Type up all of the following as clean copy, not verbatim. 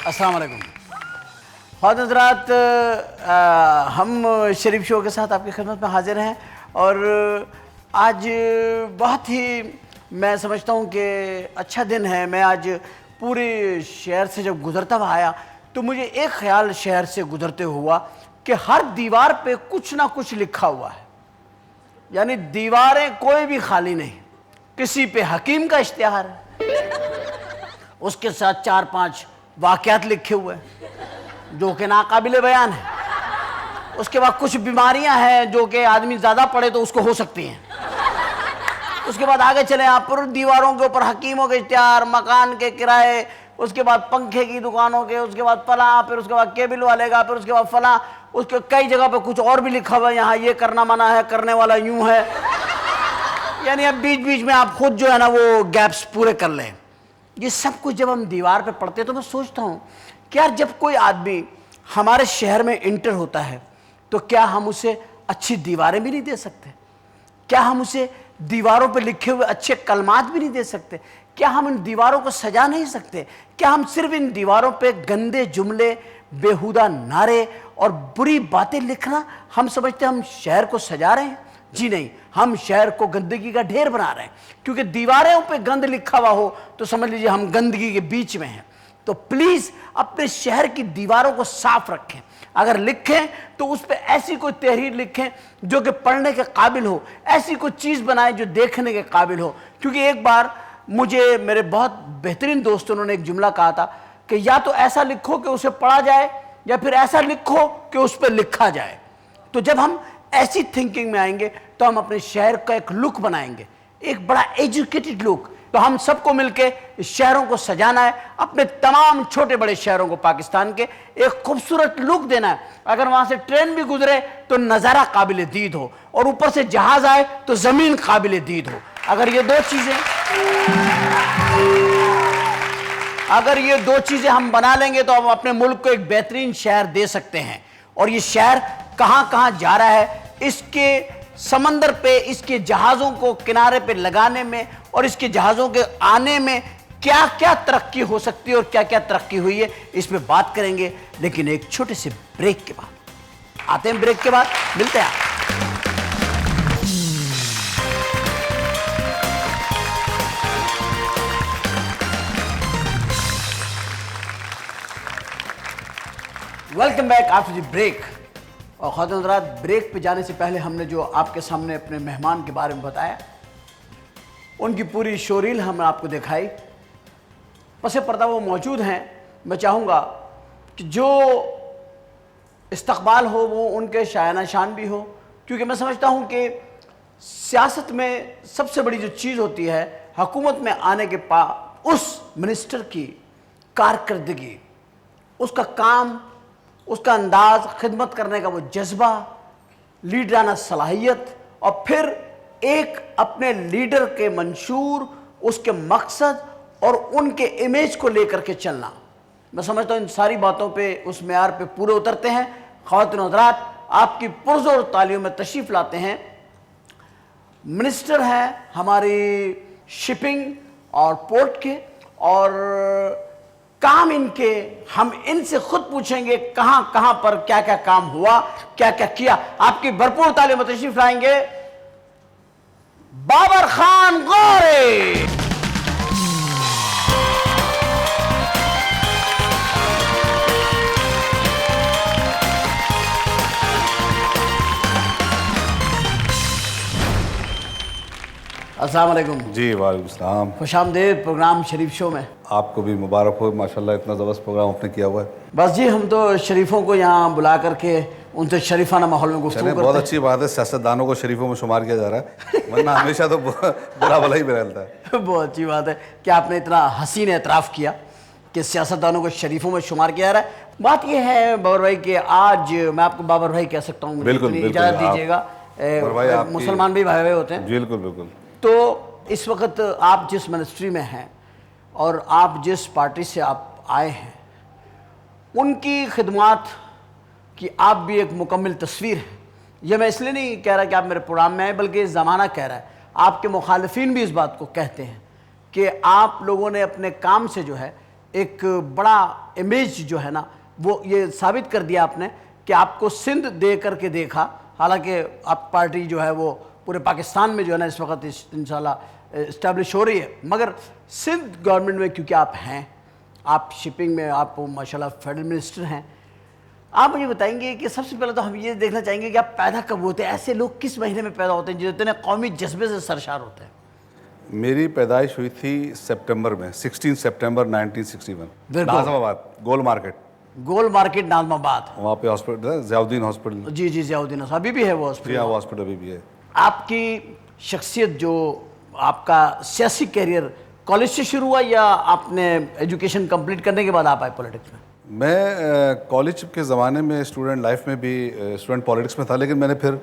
अस्सलाम वालेकुम। ख़वातीन हज़रात, हम शरीफ शो के साथ आपकी खिदमत में हाजिर हैं और आज बहुत ही मैं समझता हूँ कि अच्छा दिन है। मैं आज पूरे शहर से जब गुज़रता हुआ आया तो मुझे एक ख़्याल शहर से गुज़रते हुआ कि हर दीवार पे कुछ ना कुछ लिखा हुआ है, यानी दीवारें कोई भी खाली नहीं। किसी पे हकीम का इश्तिहार है, उसके साथ 4-5 वाक़यात लिखे हुए हैं जो कि नाकाबिले बयान है। उसके बाद कुछ बीमारियां हैं जो कि आदमी ज़्यादा पढ़े तो उसको हो सकती हैं। उसके बाद आगे चले आप पर दीवारों के ऊपर हकीमों के इश्तिहार, मकान के किराए, उसके बाद पंखे की दुकानों के, उसके बाद फलां, फिर उसके बाद केबल वाले का, फिर उसके बाद फलां, उसके कई जगह पे कुछ और भी लिखा हुआ है, यहाँ ये करना मना है, करने वाला यूं है। यानी अब बीच बीच में आप खुद जो है ना वो गैप्स पूरे कर लें। ये सब कुछ जब हम दीवार पे पढ़ते हैं तो मैं सोचता हूँ कि यार जब कोई आदमी हमारे शहर में इंटर होता है तो क्या हम उसे अच्छी दीवारें भी नहीं दे सकते? क्या हम उसे दीवारों पे लिखे हुए अच्छे कलमात भी नहीं दे सकते? क्या हम इन दीवारों को सजा नहीं सकते? क्या हम सिर्फ इन दीवारों पे गंदे जुमले, बेहुदा नारे और बुरी बातें लिखना हम समझते हैं हम शहर को सजा रहे हैं? जी नहीं, हम शहर को गंदगी का ढेर बना रहे हैं। क्योंकि दीवारों पे गंद लिखा हुआ हो तो समझ लीजिए हम गंदगी के बीच में हैं। तो प्लीज अपने शहर की दीवारों को साफ रखें। अगर लिखें तो उस पर ऐसी कोई तहरीर लिखें जो कि पढ़ने के काबिल हो, ऐसी कोई चीज बनाएं जो देखने के काबिल हो। क्योंकि एक बार मुझे मेरे बहुत बेहतरीन दोस्तों ने एक जुमला कहा था कि या तो ऐसा लिखो कि उसे पढ़ा जाए या फिर ऐसा लिखो कि उस पर लिखा जाए। तो जब हम ऐसी थिंकिंग में आएंगे तो हम अपने शहर का एक लुक बनाएंगे, एक बड़ा एजुकेटेड लुक। तो हम सबको मिलके शहरों को सजाना है, अपने तमाम छोटे बड़े शहरों को पाकिस्तान के एक खूबसूरत लुक देना है। अगर वहां से ट्रेन भी गुजरे तो नज़ारा काबिल दीद हो और ऊपर से जहाज आए तो ज़मीन काबिल दीद हो। अगर ये दो चीज़ें हम बना लेंगे तो हम अपने मुल्क को एक बेहतरीन शहर दे सकते हैं। और ये शहर कहाँ कहाँ जा रहा है, इसके समंदर पे इसके जहाज़ों को किनारे पे लगाने में और इसके जहाज़ों के आने में क्या क्या तरक्की हो सकती है और क्या क्या तरक्की हुई है, इस पे बात करेंगे। लेकिन एक छोटे से ब्रेक के बाद आते हैं, ब्रेक के बाद मिलते हैं। Welcome back after the break. और ख़वातीन हज़रात, ब्रेक पे जाने से पहले हमने जो आपके सामने अपने मेहमान के बारे में बताया, उनकी पूरी शोरील हमने आपको दिखाई। पसे पर्दा वो मौजूद हैं। मैं चाहूँगा कि जो इस्तक़बाल हो वो उनके शायाना शान भी हो, क्योंकि मैं समझता हूँ कि सियासत में सबसे बड़ी जो चीज़ होती है हुकूमत में आने के बाद उस मिनिस्टर की कारकर्दगी, उसका काम, उसका अंदाज, खिदमत करने का वो जज्बा, लीडराना सलाहियत और फिर एक अपने लीडर के मंशूर, उसके मकसद और उनके इमेज को लेकर के चलना। मैं समझता हूँ इन सारी बातों पे, उस मेयार पे पूरे उतरते हैं। ख़वातीन हज़रात, आपकी पुरज़ोर तालियों में तशरीफ़ लाते हैं मिनिस्टर हैं हमारी शिपिंग और पोर्ट के, और काम इनके, हम इनसे खुद पूछेंगे कहां कहां पर क्या क्या काम हुआ, क्या क्या किया। आपकी भरपूर तालियों में तशरीफ लाएंगे बाबर खान गौरी। अस्सलाम वालेकुम। जी वालेकुम सलाम। खुशामदीद प्रोग्राम शरीफ शो में। आपको भी मुबारक हो, माशाल्लाह इतना ज़बरदस्त प्रोग्राम आपने किया हुआ है। बस जी, हम तो शरीफों को यहाँ बुला करके उनसे शरीफाना माहौल में गुफ्तगू करते हैं। बहुत अच्छी बात है, सियासतदानों को शरीफों में शुमार किया जा रहा है, वरना हमेशा तो बुरा भला ही रहता है। बहुत अच्छी बात है कि आपने इतना हसीन एतराफ़ किया कि सियासतदानों को शरीफों में शुमार किया जा रहा है। बात यह है बाबर भाई कि आज मैं आपको बाबर भाई कह सकता हूँ, बिल्कुल, इजाज़त दीजिएगा। मुसलमान भी भाई भाई होते हैं। बिल्कुल बिल्कुल। तो इस वक्त आप जिस मिनिस्ट्री में हैं और आप जिस पार्टी से आप आए हैं, उनकी खिदमात की आप भी एक मुकम्मल तस्वीर है। यह मैं इसलिए नहीं कह रहा कि आप मेरे प्रोग्राम में आए, बल्कि ज़माना कह रहा है, आपके मुखालिफिन भी इस बात को कहते हैं कि आप लोगों ने अपने काम से जो है एक बड़ा इमेज जो है ना वो ये साबित कर दिया आपने कि आपको सिंध दे करके देखा। हालांकि आप पार्टी जो है वो पूरे पाकिस्तान में जो है ना इस वक्त इंशाल्लाह इस्टेब्लिश हो रही है, मगर सिंध गवर्नमेंट में क्योंकि आप हैं, आप शिपिंग में, आप माशाल्लाह फेडरल मिनिस्टर हैं, आप मुझे बताएंगे कि सबसे पहले तो हम ये देखना चाहेंगे कि आप पैदा कब होते हैं, ऐसे लोग किस महीने में पैदा होते हैं जो इतने कौमी जज्बे से सरशार होते हैं? मेरी पैदाइश हुई थी सितंबर में, 16 सितंबर 1961, नाज़िमाबाद गोल मार्केट। गोल मार्केट नाज़िमाबाद, वहाँ पे हॉस्पिटल है, ज़ियाउद्दीन हॉस्पिटल। जी जी, ज़ियाउद्दीन अभी भी है वो जी हॉस्पिटल। हाँ, वो हॉस्पिटल अभी भी है। आपकी शख्सियत जो आपका सियासी कैरियर कॉलेज से शुरू हुआ या आपने एजुकेशन कंप्लीट करने के बाद आप आए पॉलिटिक्स में? मैं कॉलेज के ज़माने में स्टूडेंट लाइफ में भी स्टूडेंट पॉलिटिक्स में था, लेकिन मैंने फिर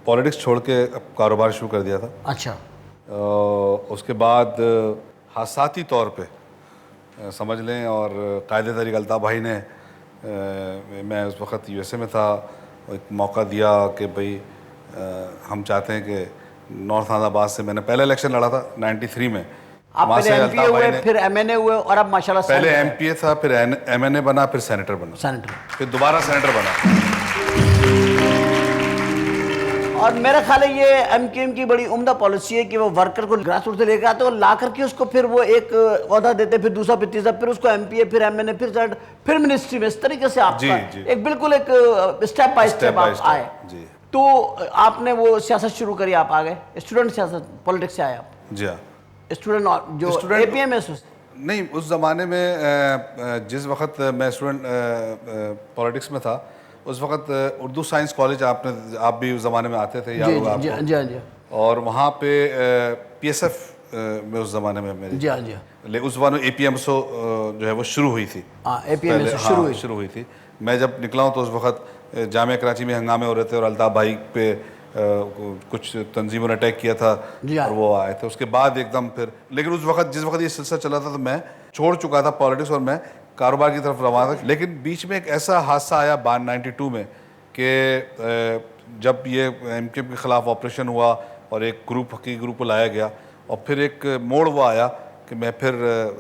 पॉलिटिक्स छोड़ के कारोबार शुरू कर दिया था। अच्छा। उसके बाद हादसाती तौर पे समझ लें, और कायदे तरीक़ अल्ताफ़ भाई ने मैं उस वक़्त यूएसए में था, एक मौका दिया कि भाई हम चाहते हैं कि नॉर्थ नाज़िमाबाद से, मैंने पहला इलेक्शन लड़ा था 93 में। आप पहले एमपीए हुए, फिर एमएनए हुए और अब माशाल्लाह पहले एमपीए था, फिर एमएनए बना, फिर सेनेटर बना, फिर दोबारा सेनेटर बना। और मेरा ख्याल है ये एमकेएम की बड़ी उम्दा पॉलिसी है कि वो वर्कर को ग्रास रूट से लेकर आते और ला करके उसको फिर वो एक ओहदा देते, फिर दूसरा, फिर तीसरा, फिर उसको एमपीए, फिर एमएनए, फिर सेनेटर, फिर मिनिस्ट्री में। इस तरीके से आपका एक बिल्कुल एक स्टेप बाय स्टेप आप आए। तो आपने वो सियासत शुरू करी, आप आ गए स्टूडेंट सियासत, पॉलिटिक्स से आए आप? जी हाँ। स्टूडेंट जो एपीए में नहीं, उस ज़माने में जिस वक्त मैं स्टूडेंट पॉलिटिक्स में था, उस वक्त उर्दू साइंस कॉलेज आप भी उस ज़माने में आते थे, याद होगा आपको? जी हाँ जी। और वहाँ पे पीएसएफ में उस ज़माने में मेरी, जी हाँ जी, उस ज़माने में एपीएमसो जो है वो शुरू हुई थी। एपीएमसो शुरू हुई थी। मैं जब निकला हूँ तो उस वक्त जामिया कराची में हंगामे हो रहे थे और अल्ताफ़ भाई पे कुछ तंजीमों ने अटैक किया था और वो आए थे। उसके बाद एकदम फिर, लेकिन उस वक्त जिस वक्त ये सिलसिला चला था तो मैं छोड़ चुका था पॉलिटिक्स और मैं कारोबार की तरफ रवाना था। लेकिन बीच में एक ऐसा हादसा आया 92 में कि जब ये एमकेएम के ख़िलाफ़ ऑपरेशन हुआ और एक ग्रुप को लाया गया, और फिर एक मोड़ वो आया कि मैं फिर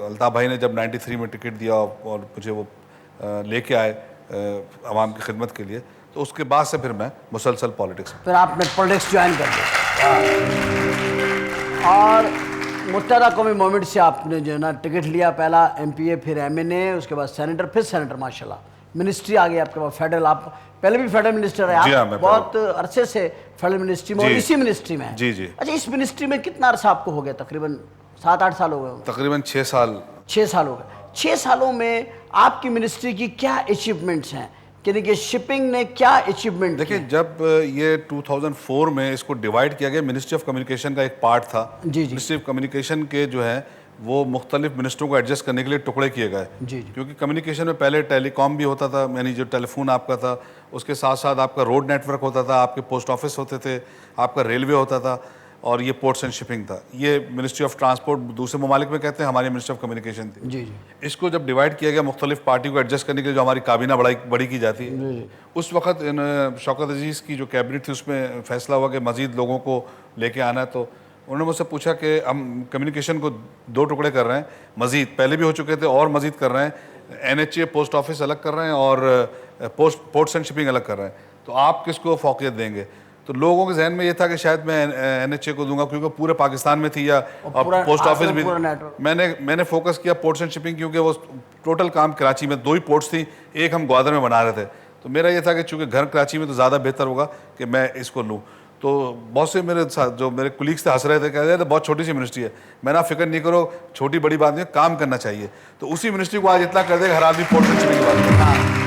अल्ताफ़ भाई ने जब 93 में टिकट दिया और मुझे वो लेके आए आवाम की खिदमत के लिए, तो उसके बाद से फिर मैं मुसलसल पॉलिटिक्स, फिर आपने पॉलिटिक्स ज्वाइन कर दिया और मुत्तहदा कौमी मूवमेंट से आपने जो है ना टिकट लिया, पहला एमपीए, फिर एमएनए, उसके बाद सेनेटर, फिर सेनेटर, माशाल्लाह मिनिस्ट्री आ गई आपके पास, फेडरल। आप पहले भी फेडरल मिनिस्टर है, आप बहुत अरसे से फेडरल मिनिस्ट्री में और इसी मिनिस्ट्री में है। जी जी। अच्छा, इस मिनिस्ट्री में कितना अरसा आपको हो गया? तकरीबन 7-8 साल हो गए? तकरीबन 6 साल। 6 साल हो गए। 6 सालों में आपकी मिनिस्ट्री की क्या अचीवमेंट्स हैं, कि शिपिंग ने क्या अचीवमेंट? देखिए, जब ये 2004 में इसको डिवाइड किया गया, मिनिस्ट्री ऑफ कम्युनिकेशन का एक पार्ट था। मिनिस्ट्री ऑफ कम्युनिकेशन के जो है वो मुख्तलिफ मिनिस्टरों को एडजस्ट करने के लिए टुकड़े किए गए, क्योंकि कम्युनिकेशन में पहले टेलीकॉम भी होता था, यानी जो टेलीफोन आपका था, उसके साथ साथ आपका रोड नेटवर्क होता था, आपके पोस्ट ऑफिस होते थे, आपका रेलवे होता था, और ये पोर्ट्स एंड शिपिंग था। ये मिनिस्ट्री ऑफ ट्रांसपोर्ट दूसरे ममालिक में कहते हैं, हमारी मिनिस्ट्री ऑफ कम्युनिकेशन थी। जी जी। इसको जब डिवाइड किया गया मुख्तलिफ पार्टी को एडजस्ट करने के लिए, जो हमारी काबीना बड़ी की जाती है, उस वक्त शौकत अजीज़ की जो कैबिनेट थी उसमें फैसला हुआ कि मज़ीद लोगों को लेके आना है। तो उन्होंने मुझसे पूछा कि हम कम्युनिकेशन को 2 टुकड़े कर रहे हैं, मज़ीद पहले भी हो चुके थे और मज़ीद कर रहे हैं, NHA पोस्ट ऑफिस अलग कर रहे हैं और पोर्ट्स एंड शिपिंग अलग कर रहे हैं, तो आप किसको फ़ौक़ियत देंगे? तो लोगों के जहन में ये था कि शायद मैं NHA को दूंगा, क्योंकि पूरे पाकिस्तान में थी, या पोस्ट ऑफिस भी। मैंने फोकस किया पोर्ट्स एंड शिपिंग, क्योंकि वो टोटल काम कराची में 2 ही पोर्ट्स थी, एक हम ग्वादर में बना रहे थे। तो मेरा ये था कि चूँकि घर कराची में तो ज़्यादा बेहतर होगा कि मैं इसको लूँ। तो बहुत से मेरे साथ जो मेरे कुलीग्स थे हंस रहे थे, कह रहे थे बहुत छोटी सी मिनिस्ट्री है। मैंने आप फिक्र नहीं करो, छोटी बड़ी बात नहीं, काम करना चाहिए। तो उसी मिनिस्ट्री को आज इतना कर देगा हर आदमी पोर्ट्स एंड शिपिंग की बात करें।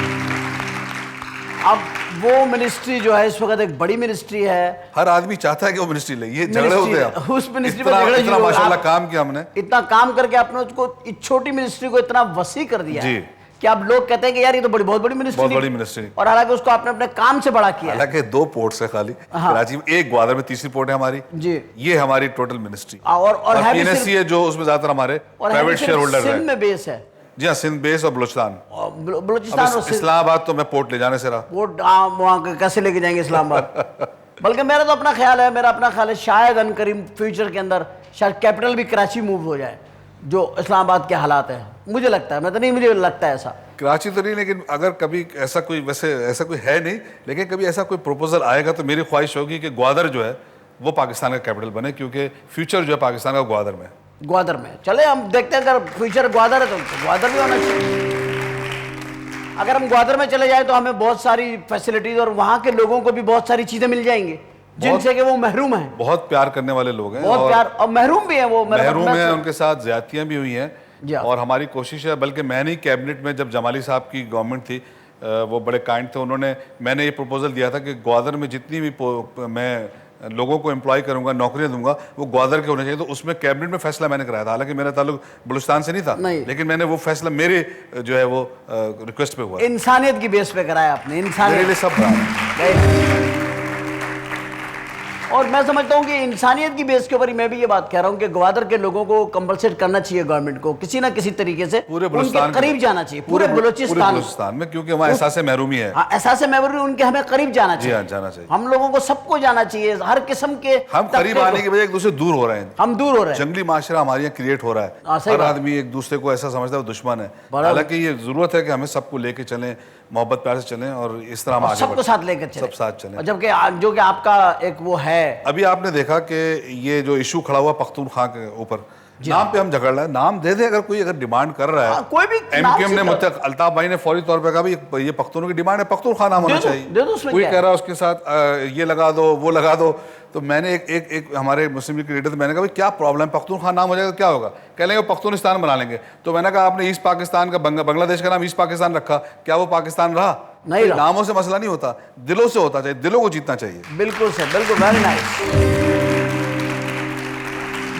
अब वो मिनिस्ट्री जो है इस वक्त एक बड़ी मिनिस्ट्री है, हर आदमी चाहता है कि वो मिनिस्ट्री ले, ये झगड़े होते हैं उस मिनिस्ट्री में झगड़े। इतना माशाल्लाह काम किया हमने, इतना काम करके आपने उसको छोटी मिनिस्ट्री को इतना वसी कर दिया है कि अब लोग कहते हैं कि यार ये तो बहुत बड़ी मिनिस्ट्री, और हालांकि उसको आपने अपने काम से बड़ा किया। हालांकि 2 पोर्ट्स है खाली कराची में, एक ग्वादर में, तीसरी पोर्ट है हमारी जी। ये हमारी टोटल मिनिस्ट्री, और PNSC है जो उसमें ज्यादातर हमारे प्राइवेट शेयर होल्डर है। सिंध में बेस है। जी हाँ, सिंध बेस और बलूचिस्तान और इस्लामाबाद तो मैं पोर्ट ले जाने से रहा। पोर्ट वहाँ कैसे लेके जाएंगे इस्लामाबाद? बल्कि मेरा तो अपना ख्याल है, शायद अनकरीम फ्यूचर के अंदर शायद कैपिटल भी कराची मूव हो जाए। जो इस्लामाबाद के हालात हैं, मुझे लगता है, मैं तो नहीं, मुझे लगता है ऐसा। कराची तो नहीं, लेकिन अगर कभी ऐसा कोई, वैसे ऐसा कोई है नहीं, लेकिन कभी ऐसा कोई प्रपोजल आएगा तो मेरी ख्वाहिश होगी कि ग्वादर जो है वो पाकिस्तान का कैपिटल बने, क्योंकि फ्यूचर जो है पाकिस्तान का ग्वादर में है। ग्वादर में चले, हम देखते हैं अगर फ्यूचर ग्वादर है तो ग्वादर भी होना चाहिए। अगर हम ग्वादर में चले जाए तो हमें बहुत सारी फैसिलिटीज और वहाँ के लोगों को भी बहुत सारी चीजें मिल जाएंगी जिनसे कि वो महरूम हैं। बहुत प्यार करने वाले लोग हैं, बहुत प्यार, और महरूम भी हैं वो, महरूम हैं, उनके साथ ज्यादतियां भी हुई हैं। जी। और हमारी कोशिश है, बल्कि मैंने ही कैबिनेट में जब जमाली साहब की गवर्नमेंट थी, वो बड़े काइंड थे, मैंने ये प्रपोजल दिया था कि ग्वादर में जितनी भी मैं लोगों को एम्प्लॉय करूंगा, नौकरियां दूंगा, वो ग्वादर के होने चाहिए। तो उसमें कैबिनेट में फैसला मैंने कराया था, हालांकि मेरा ताल्लुक बलूचिस्तान से नहीं था, लेकिन मैंने वो फैसला मेरे जो है वो रिक्वेस्ट पे हुआ। इंसानियत की बेस पे कराया आपने, इंसानियत मेरे लिए सब रहा। और मैं समझता हूँ कि इंसानियत की बेस के ऊपर ही मैं भी ये बात कह रहा हूँ कि ग्वादर के लोगों को कंपलसेट करना चाहिए गवर्नमेंट को, किसी ना किसी तरीके से पूरे उनके करीब जाना चाहिए, पूरे बलूचिस्तान में, क्योंकि वहाँ एहसास महरूमी है। हाँ, एहसास महरूमी, उनके हमें करीब जाना चाहिए। जाना चाहिए, हम लोगों को सबको जाना चाहिए, हर किस्म के। हम करीब आने की वजह एक दूसरे दूर हो रहे हैं, हम दूर हो रहे हैं, जंगली माशरा हमारे यहाँ क्रिएट हो रहा है, हर आदमी एक दूसरे को ऐसा समझता है वो दुश्मन है। हालांकि ये जरूरत है कि हमें सबको लेके चलें, मोहब्बत प्यार से चलें, और इस तरह हम आगे सबको साथ लेकर चलें, सब साथ चलें। जबकि जो कि आपका एक वो है, अभी आपने देखा कि ये जो इशू खड़ा हुआ पख्तूनख्वा के ऊपर, नाम पे हम झगड़ रहे हैं, नाम दे दे, अगर डिमांड कर रहा है, कोई भी एमक्यूएम ने मुझे, अल्ताफ भाई ने फौरी तौर पर कहा भाई ये पख्तूनों की डिमांड है, पख्तूनख्वा नाम होना चाहिए। कोई कह रहा है उसके साथ ये लगा दो, वो लगा दो। तो मैंने एक हमारे मुस्लिम लीग के लीडर, मैंने कहा भाई क्या प्रॉब्लम, पख्तूनख्वा नाम हो जाएगा तो क्या होगा? कह लेंगे पख्तूनिस्तान बना लेंगे। तो मैंने कहा आपने ईस्ट पाकिस्तान का, बांग्लादेश का नाम ईस्ट पाकिस्तान रखा, क्या वो पाकिस्तान रहा? नहीं, नामों से मसला नहीं होता, दिलों से होता चाहिए, दिलों को जीतना चाहिए। बिल्कुल सर, बिल्कुल, वेरी नाइस,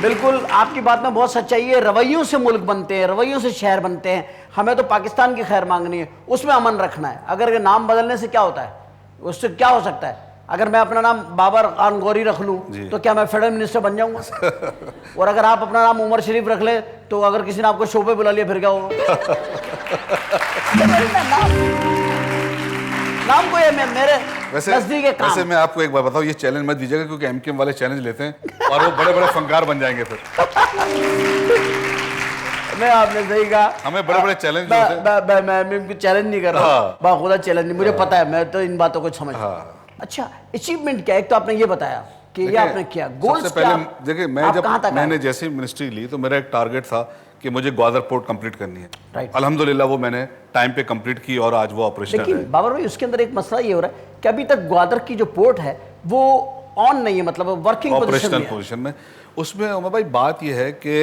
बिल्कुल आपकी बात में बहुत सच्चाई है। रवैयों से मुल्क बनते हैं, रवैयों से शहर बनते हैं। हमें तो पाकिस्तान की खैर मांगनी है, उसमें अमन रखना है। अगर नाम बदलने से क्या होता है, उससे क्या हो सकता है? अगर मैं अपना नाम बाबर खान गौरी रख लूं तो क्या मैं फेडरल मिनिस्टर बन जाऊंगा? और अगर आप अपना नाम उमर शरीफ रख ले तो अगर किसी ने आपको शो पे बुला लिया फिर क्या होगा? नाम को ये मेरे नजदीक काम। वैसे मैं आपको एक बात बताऊं, ये चैलेंज मत दीजिएगा, क्योंकि एमक्यूएम वाले चैलेंज लेते हैं और वो बड़े बड़े फंकार बन जाएंगे फिर। मैं आपने सही कहा, हमें बड़े बड़े चैलेंज होते हैं। मैं चैलेंज नहीं कर रहा, बाखुदा चैलेंज नहीं, मुझे पता है, मैं तो इन बातों को समझ। अच्छा, अचीवमेंट क्या? एक तो आपने ये बताया कि ये आपने किया, गोल्स क्या? देखिए, मैंने जैसे मिनिस्ट्री ली तो मेरा एक टारगेट था कि मुझे ग्वादर पोर्ट कंप्लीट करनी है। अल्हम्दुलिल्लाह वो मैंने टाइम पे कंप्लीट की और आज वो ऑपरेशनल है। लेकिन बाबर भाई, उसके अंदर एक मसला ये हो रहा है कि अभी तक ग्वादर की जो पोर्ट है वो ऑन नहीं है, मतलब वर्किंग पोजीशन में। उसमें उमर भाई बात यह है कि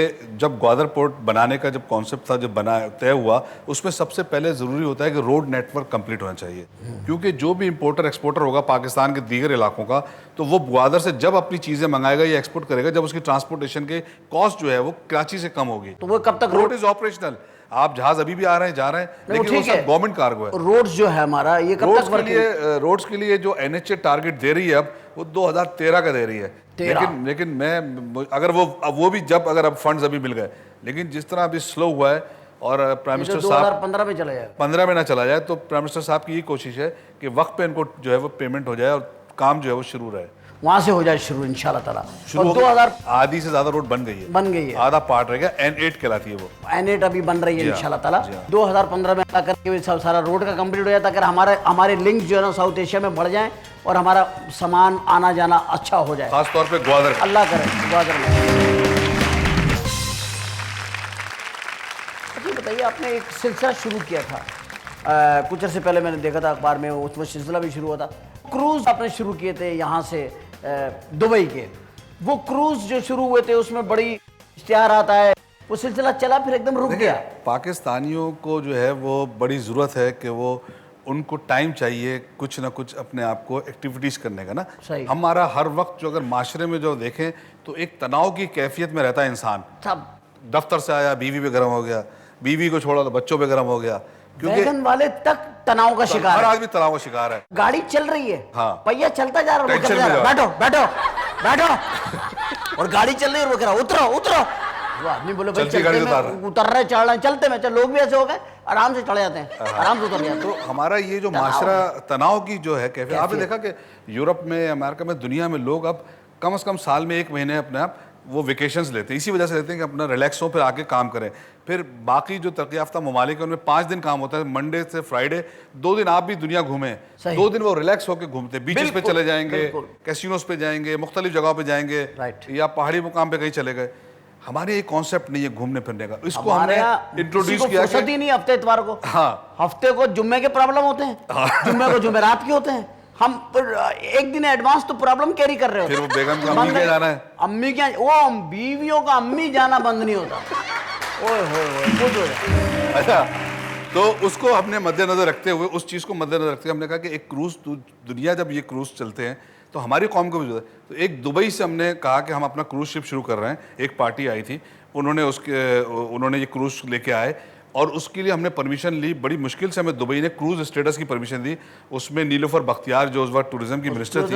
जब ग्वादर पोर्ट बनाने का जब कॉन्सेप्ट था, जब तय हुआ, उसमें सबसे पहले ज़रूरी होता है कि रोड नेटवर्क कंप्लीट होना चाहिए, क्योंकि जो भी इंपोर्टर एक्सपोर्टर होगा पाकिस्तान के दीगर इलाकों का, तो वो ग्वादर से जब अपनी चीज़ें मंगाएगा या एक्सपोर्ट करेगा, जब उसकी ट्रांसपोर्टेशन के कॉस्ट जो है वो कराची से कम होगी। तो वो कब तक रोड इज ऑपरेशनल? आप जहाज अभी भी आ रहे हैं, जा रहे हैं, लेकिन वो सब गवर्नमेंट कार्गो है। रोड्स जो है हमारा, ये कब तक रोड्स के लिए जो NHA टारगेट दे रही है अब, वो 2013 का दे रही है। लेकिन मैं अगर वो भी जब अगर अब फंड्स अभी मिल गए, लेकिन जिस तरह अभी स्लो हुआ है और प्राइम मिनिस्टर साहब 2015 में चला जाए, 15 में ना चला जाए, तो प्राइम मिनिस्टर साहब की ये कोशिश है कि वक्त पे इनको जो है वो पेमेंट हो जाए और काम जो है वो शुरू रहे, वहां से हो जाए शुरू इंशाल्लाह ताला। शुरू 2000 आधी से ज्यादा रोड बन गई है, आधा पार्ट रह गया, N8 कहलाती है वो, N8 अभी बन रही है इंशाल्लाह ताला। 2015 में अगर करके सब सारा रोड का कंप्लीट हो जाता, अगर हमारे लिंक जो है ना साउथ एशिया में बढ़ जाए और हमारा सामान आना जाना अच्छा हो जाए, खास तौर पे ग्वादर, अल्लाह करे ग्वादर में। बताइए, आपने एक सिलसिला शुरू किया था कुछ अर्से पहले, मैंने देखा था अखबार में, उसमें सिलसिला भी शुरू हुआ था, क्रूज आपने शुरू किए थे यहाँ से दुबई के। वो क्रूज जो शुरू हुए थे उसमें बड़ी इश्तिहार आता है, वो सिलसिला चला फिर एकदम रुक गया। पाकिस्तानियों को जो है वो बड़ी ज़रूरत है कि वो, उनको टाइम चाहिए कुछ ना कुछ अपने आप को एक्टिविटीज़ करने का ना। सही। हमारा हर वक्त जो अगर माशरे में जो देखें तो एक तनाव की कैफियत में रहता है इंसान। सब दफ्तर से आया, बीवी पे गर्म हो गया, बीवी को छोड़ा तो बच्चों पे गर्म हो गया, वैगन वाले तक तनाव का शिकार, हर आदमी तनाव का शिकार है। गाड़ी चल रही है, हाँ, पहिया चलता जा रहा है, बैठो बैठो बैठो, और गाड़ी चल रही है और वो कह रहा उतरो उतरो, वो आदमी बोले भाई चलते में उतर रहे, चढ़ रहे, चलते में चल, लोग भी ऐसे हो गए, आराम से चढ़ जाते हैं, आराम से उतर जाते हैं। तो हमारा ये जो माशरा तनाव की जो है कैफियत, आपने देखा कि यूरोप में, अमेरिका में, दुनिया में लोग अब कम से कम साल में 1 महीने अपने आप वो वेकेशंस लेते हैं, इसी वजह से लेते हैं कि अपना रिलैक्स हो, फिर आके काम करें। फिर बाकी जो तरक्की याफ्ता ममालिक है उनमें 5 दिन काम होता है, मंडे से फ्राइडे। 2 दिन आप भी दुनिया घूमें, सही। 2 दिन वो रिलैक्स होकर घूमते हैं, बीचेस पे बिल्कुल, चले जाएंगे, बिल्कुल। कैसीनोस पे जाएंगे, मुख्तलिफ जगहों पे जाएंगे, राइट। या पहाड़ी मुकाम पे कहीं चले गए। हमारे ये कॉन्सेप्ट नहीं है घूमने फिरने का, इसको हमारे हमने यहाँ इंट्रोड्यूस किसी को किया फुर्सत ही नहीं हफ्ते इतवार को। हाँ, हफ्ते को जुम्मे के प्रॉब्लम होते हैं, जुम्मे को जुमेरात के होते हैं। हम एक दिन एडवांस तो प्रॉब्लम कैरी कर रहे होते फिर हैं। वो बेगम की अम्मी के जाना है, अम्मी क्या, वो बीवियों का अम्मी जाना बंद नहीं होता। ओए होए कुछ हो जाए। अच्छा, तो उसको हमने मद्देनजर रखते हुए, उस चीज़ को मद्देनजर रखते हुए हमने कहा कि एक क्रूज, दुनिया जब ये क्रूज चलते हैं तो हमारी कौम को भी जरूरत है। तो एक दुबई से हमने कहा कि हम अपना क्रूज शिप शुरू कर रहे हैं। एक पार्टी आई थी, उन्होंने ये क्रूज लेके आए और उसके लिए हमने परमिशन ली। बड़ी मुश्किल से हमें दुबई ने क्रूज स्टेटस की परमिशन दी। उसमें नीलोफर बख्तियार जो उस वक्त टूरिज्म की मिनिस्टर थी,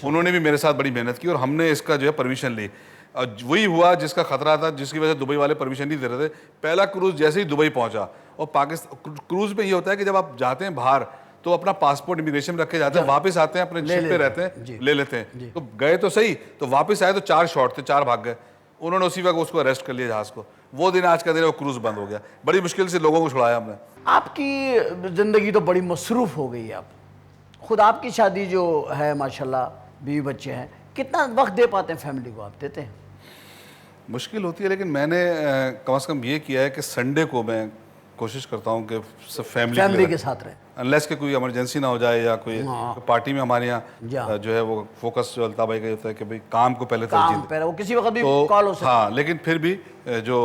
उन्होंने भी मेरे साथ बड़ी मेहनत की और हमने इसका जो है परमिशन ली। वही हुआ जिसका खतरा था, जिसकी वजह से दुबई वाले परमिशन नहीं दे रहे थे। पहला क्रूज जैसे ही दुबई पहुंचा, और पाकिस्तान क्रूज में ये होता है कि जब आप जाते हैं बाहर तो अपना पासपोर्ट इमिग्रेशन रख के जाते हैं, वापस आते हैं अपने शिप पे रहते हैं, ले लेते हैं। तो गए तो सही, तो वापस आए तो 4 शॉट थे, 4 भाग गए। उन्होंने उसी वक्त उसको अरेस्ट कर लिया जहाज को। वो दिन आज का दिन, वो क्रूज बंद हो गया। बड़ी मुश्किल से लोगों को छुड़ाया हमने। आपकी जिंदगी तो बड़ी मसरूफ हो गई है। आप खुद, आपकी शादी जो है माशाल्लाह, बीवी बच्चे हैं, कितना वक्त दे पाते हैं फैमिली को? आप देते हैं? मुश्किल होती है, लेकिन मैंने कम से कम ये किया है कि संडे को मैं कोशिश करता हूँ कि सब फैमिली के साथ रहे, अनलेस कि कोई इमरजेंसी ना हो जाए या कोई पार्टी में। हमारे यहाँ जो है वो फोकस जो अल्ताफ भाई का होता है कि भाई काम को पहले तरजीह दें। वो किसी वक्त भी तो कॉल हो सकता है। हाँ, लेकिन फिर भी जो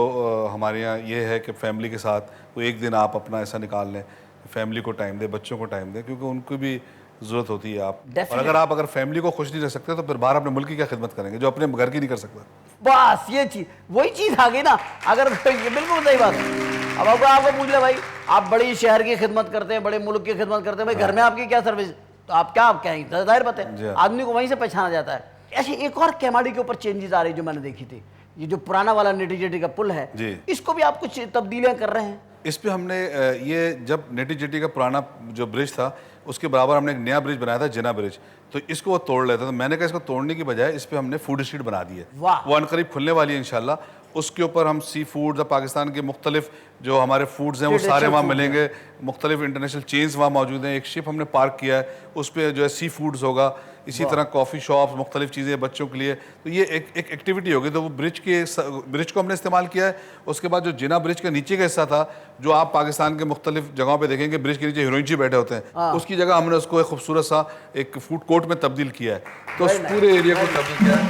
हमारे यहाँ ये है कि फैमिली के साथ वो एक दिन आप अपना ऐसा निकाल लें, फैमिली को टाइम दें, बच्चों को टाइम दें, क्योंकि उनको भी ज़रूरत होती है। आप और अगर फैमिली को खुश नहीं रख सकते तो फिर बाहर अपने मुल्क की क्या खिदमत करेंगे जो अपने घर की नहीं कर सकता। बस ये चीज, वही चीज आ गई ना। अगर ये बिल्कुल सही बात है। अब आपको पूछ ले भाई, आप बड़ी शहर की खिदमत करते हैं, बड़े मुल्क की खिदमत करते हैं, भाई घर में आपकी क्या सर्विस, तो आप क्या कहेंगे? जाहिर बात है, आदमी को वहीं से पहचाना जाता है। ऐसे एक और केमाड़ी के ऊपर चेंजेस आ रही जो मैंने देखी थी, ये जो पुराना वाला नेटी जेटी का पुल है, इसको भी आप कुछ तब्दीलियां कर रहे हैं? इस पे हमने ये जब नेटी जेटी का पुराना जो ब्रिज था उसके बराबर हमने एक नया ब्रिज बनाया था, जिना ब्रिज, तो इसको वो तोड़ लेता था। तो मैंने कहा इसको तोड़ने की बजाय इस पे हमने फूड स्ट्रीट बना दी है। वो अनकरीब खुलने वाली है इंशाल्लाह। उसके ऊपर हम सी फूड, पाकिस्तान के मुख्तलिफ जो हमारे फूड्स हैं वो सारे वहाँ मिलेंगे। मुख्तलिफ इंटरनेशनल चेन्स वहाँ मौजूद हैं। एक शिप हमने पार्क किया है, उस पर जो है सी फूड्स होगा। इसी तरह कॉफ़ी शॉप्स, मुख्तलिफ चीज़ें बच्चों के लिए। तो ये एक एक्टिविटी होगी। तो वो ब्रिज को हमने इस्तेमाल किया है। उसके बाद जो जिना ब्रिज का नीचे का हिस्सा था, जो आप पाकिस्तान के मुख्तलिफ जगहों पे देखेंगे ब्रिज के नीचे हीरोइन जी बैठे होते हैं, उसकी जगह हमने उसको एक खूबसूरत सा एक फूड कोर्ट में तब्दील किया है। तो उस पूरे एरिया को तब्दील किया है।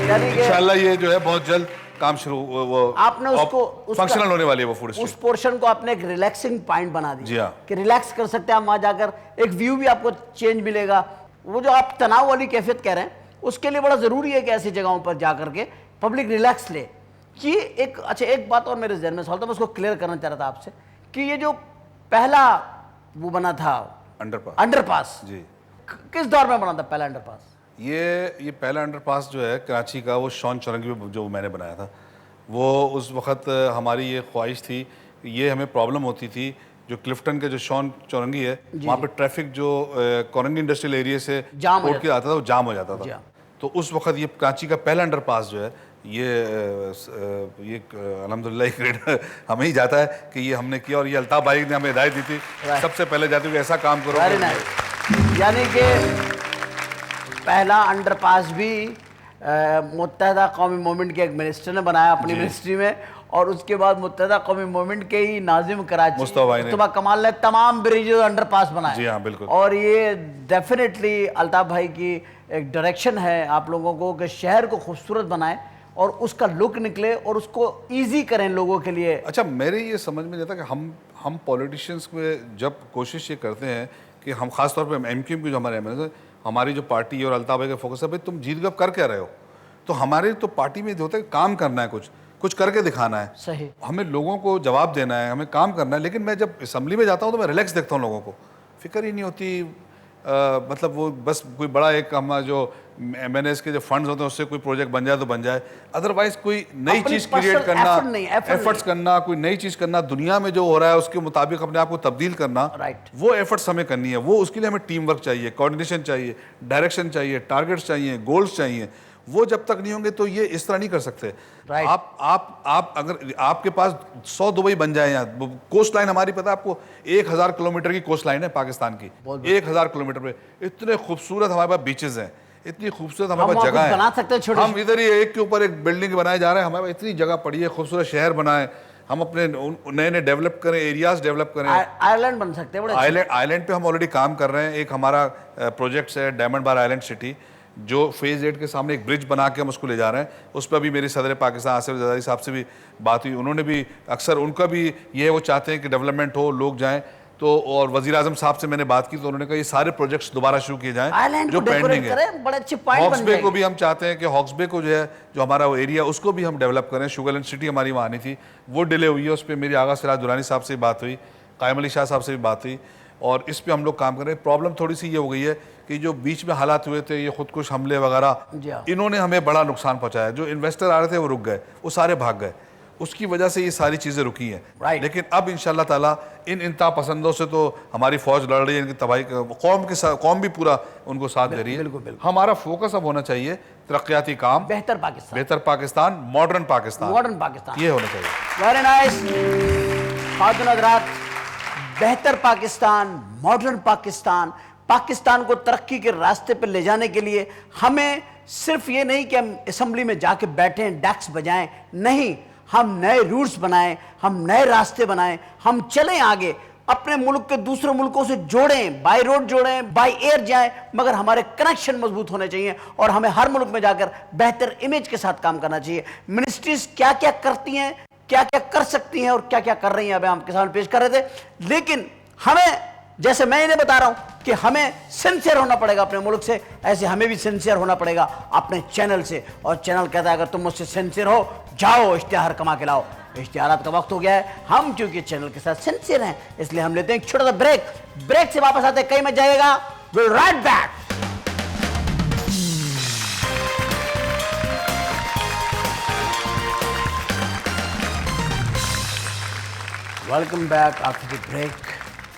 इंशाल्लाह ये जो है बहुत जल्द काम शुरू, वो आपने उसको फंक्शनल होने वाली है वो फूड स्ट्रीट। उस पोर्शन को आपने एक रिलैक्सिंग पॉइंट बना दिया। जी हाँ, कि रिलैक्स कर सकते हैं आप वहां जाकर, एक व्यू भी आपको चेंज मिलेगा। वो जो आप तनाव वाली कैफियत कह रहे हैं, उसके लिए बड़ा जरूरी है कि ऐसी जगहों पर जाकर के पब्लिक रिलैक्स ले। कि एक अच्छा, एक बात और मेरे जहन में सवाल था, मैं उसको क्लियर करना चाह रहा था आपसे, कि ये जो पहला वो बना था अंडरपास जी, किस दौर में बना था पहला अंडरपास? ये पहला अंडरपास जो है कराची का, वो शॉन चौरंगी में जो मैंने बनाया था। वो उस वक्त हमारी ये ख्वाहिश थी, ये हमें प्रॉब्लम होती थी जो क्लिफ्टन के जो शॉन चौरंगी है, वहाँ पे ट्रैफिक जो कोरंगी इंडस्ट्रियल एरिया से कोर्ट के आता था वो जाम हो जाता था। तो उस वक्त ये कराची का पहला अंडरपास जो है, ये अल्हम्दुलिल्लाह क्रेडिट हमें ही जाता है कि ये हमने किया। और ये अल्ताफ भाई ने हमें हिदायत दी थी सबसे पहले जाते हुए, ऐसा काम करो। यानी कि पहला अंडरपास भी मुत्तहदा कौमी मूवमेंट के एक मिनिस्टर ने बनाया अपनी मिनिस्ट्री में, और उसके बाद मुत्तहदा कौमी मूवमेंट के ही नाजिम कराची मुस्तफा कमाल ने तमाम ब्रिज अंडरपास बनाए। जी हाँ, बिल्कुल। और ये डेफिनेटली अल्ताफ भाई की एक डायरेक्शन है आप लोगों को कि शहर को खूबसूरत बनाए और उसका लुक निकले और उसको ईजी करें लोगों के लिए। अच्छा, मेरे ये समझ में नहीं आता कि हम पॉलिटिशियंस में जब कोशिश ये करते हैं कि हम खास तौर पे एमक्यूएम की जो हमारे एमएलए, हमारी जो पार्टी और अल्ताफ भाई का फोकस है, भाई तुम जीत गप कर क्या रहे हो? तो हमारे तो पार्टी में जो होता है काम करना है, कुछ करके दिखाना है। सही, हमें लोगों को जवाब देना है, हमें काम करना है। लेकिन मैं जब असम्बली में जाता हूँ तो मैं रिलैक्स देखता हूँ, लोगों को फिक्र ही नहीं होती। मतलब वो बस कोई बड़ा एक हमारा जो एमएनएस के जो फंड्स होते हैं उससे कोई प्रोजेक्ट बन जाए तो बन जाए, अदरवाइज कोई नई चीज़ क्रिएट करना, एफर्ट्स करना, कोई नई चीज़ करना, दुनिया में जो हो रहा है उसके मुताबिक अपने आप को तब्दील करना, वो एफर्ट्स हमें करनी है। वो उसके लिए हमें टीम वर्क चाहिए, कोऑर्डिनेशन चाहिए, डायरेक्शन चाहिए, टारगेट्स चाहिए, गोल्स चाहिए। वो जब तक नहीं होंगे तो ये इस तरह नहीं कर सकते। Right. आप अगर आपके पास 100 दुबई बन जाए, यहाँ कोस्ट लाइन हमारी पता है आपको 1000 किलोमीटर की कोस्ट लाइन है पाकिस्तान की, 1000 किलोमीटर पे इतने खूबसूरत हमारे पास बीचेस हैं, इतनी खूबसूरत हमारे पास जगह बना सकते हैं है। छोटे हम इधर ही एक के ऊपर एक बिल्डिंग बनाए जा रहे हैं, हमारे पास इतनी जगह पड़ी है, खूबसूरत शहर बनाए, हम अपने नए नए डेवलप करें, एरियाज डेवलप करें। आयरलैंड बन सकते हैं बड़े अच्छे। आइलैंड पे हम ऑलरेडी काम कर रहे हैं। एक हमारा प्रोजेक्ट है डायमंड बार आइलैंड सिटी, जो फेज 8 के सामने एक ब्रिज बना के हम उसको ले जा रहे हैं। उस पर अभी मेरी सदर पाकिस्तान आसिफ जरदारी साहब से भी बात हुई, उन्होंने भी अक्सर उनका भी ये है, वो चाहते हैं कि डेवलपमेंट हो, लोग जाएं। तो और वजीर आजम साहब से मैंने बात की तो उन्होंने कहा ये सारे प्रोजेक्ट्स दोबारा शुरू किए जाएं जो पेंडिंग है। बड़े अच्छे पॉइंट हॉक्स बन बे जाएंगे। को भी हम चाहते हैं कि हॉक्स बे को जो है, जो हमारा वो एरिया उसको भी हम डेवलप करें। शुगरलैंड सिटी हमारी वहाँ आनी थी, वो डिले हुई है, उस पर मेरी आगा सिराज दुरानी साहब से बात हुई, कायम अली शाह साहब से भी बात हुई, और इस पे हम लोग काम कर रहे हैं। प्रॉब्लम थोड़ी सी ये हो गई है कि जो बीच में हालात हुए थे, ये खुदकुश हमले वगैरह, इन्होंने हमें बड़ा नुकसान पहुंचाया। जो इन्वेस्टर आ रहे थे वो रुक गए, वो सारे भाग गए, उसकी वजह से ये सारी चीज़ें रुकी हैं। लेकिन अब इंशाल्लाह ताला इन इंतहा पसंदों से तो हमारी फौज लड़ रही है, इनकी तबाही, कौम के साथ, कौम भी पूरा उनको साथ दे रही है। बिल्कुल। हमारा फोकस अब होना चाहिए तरक्याती काम, बेहतर पाकिस्तान, मॉडर्न पाकिस्तान, ये होना चाहिए। वेरी नाइस खातून हज़रात, बेहतर पाकिस्तान, मॉडर्न पाकिस्तान, पाकिस्तान को तरक्की के रास्ते पर ले जाने के लिए हमें सिर्फ ये नहीं कि हम असेंबली में जाके बैठे डेस्क बजाएं, नहीं, हम नए रूट्स बनाएं, हम नए रास्ते बनाएं, हम चलें आगे, अपने मुल्क के दूसरे मुल्कों से जोड़ें, बाय रोड जोड़ें, बाय एयर जाएं, मगर हमारे कनेक्शन मजबूत होने चाहिए और हमें हर मुल्क में जाकर बेहतर इमेज के साथ काम करना चाहिए। मिनिस्ट्रीज क्या क्या करती हैं, क्या क्या कर सकती हैं और क्या क्या कर रही हैं, अभी हम आपके सामने पेश कर रहे थे। लेकिन हमें, जैसे मैं इन्हें बता रहा हूं कि हमें सिंसियर होना पड़ेगा अपने मुल्क से, ऐसे हमें भी सिंसियर होना पड़ेगा अपने चैनल से। और चैनल कहता है अगर तुम मुझसे सिंसियर हो, जाओ इश्तिहार कमा के लाओ। इश्तिहारात का वक्त हो गया है, हम क्योंकि चैनल के साथ सिंसियर हैं इसलिए हम लेते हैं एक छोटा सा ब्रेक से वापस आते हैं, कहीं मत जाइएगा, will right back. Welcome back after the break.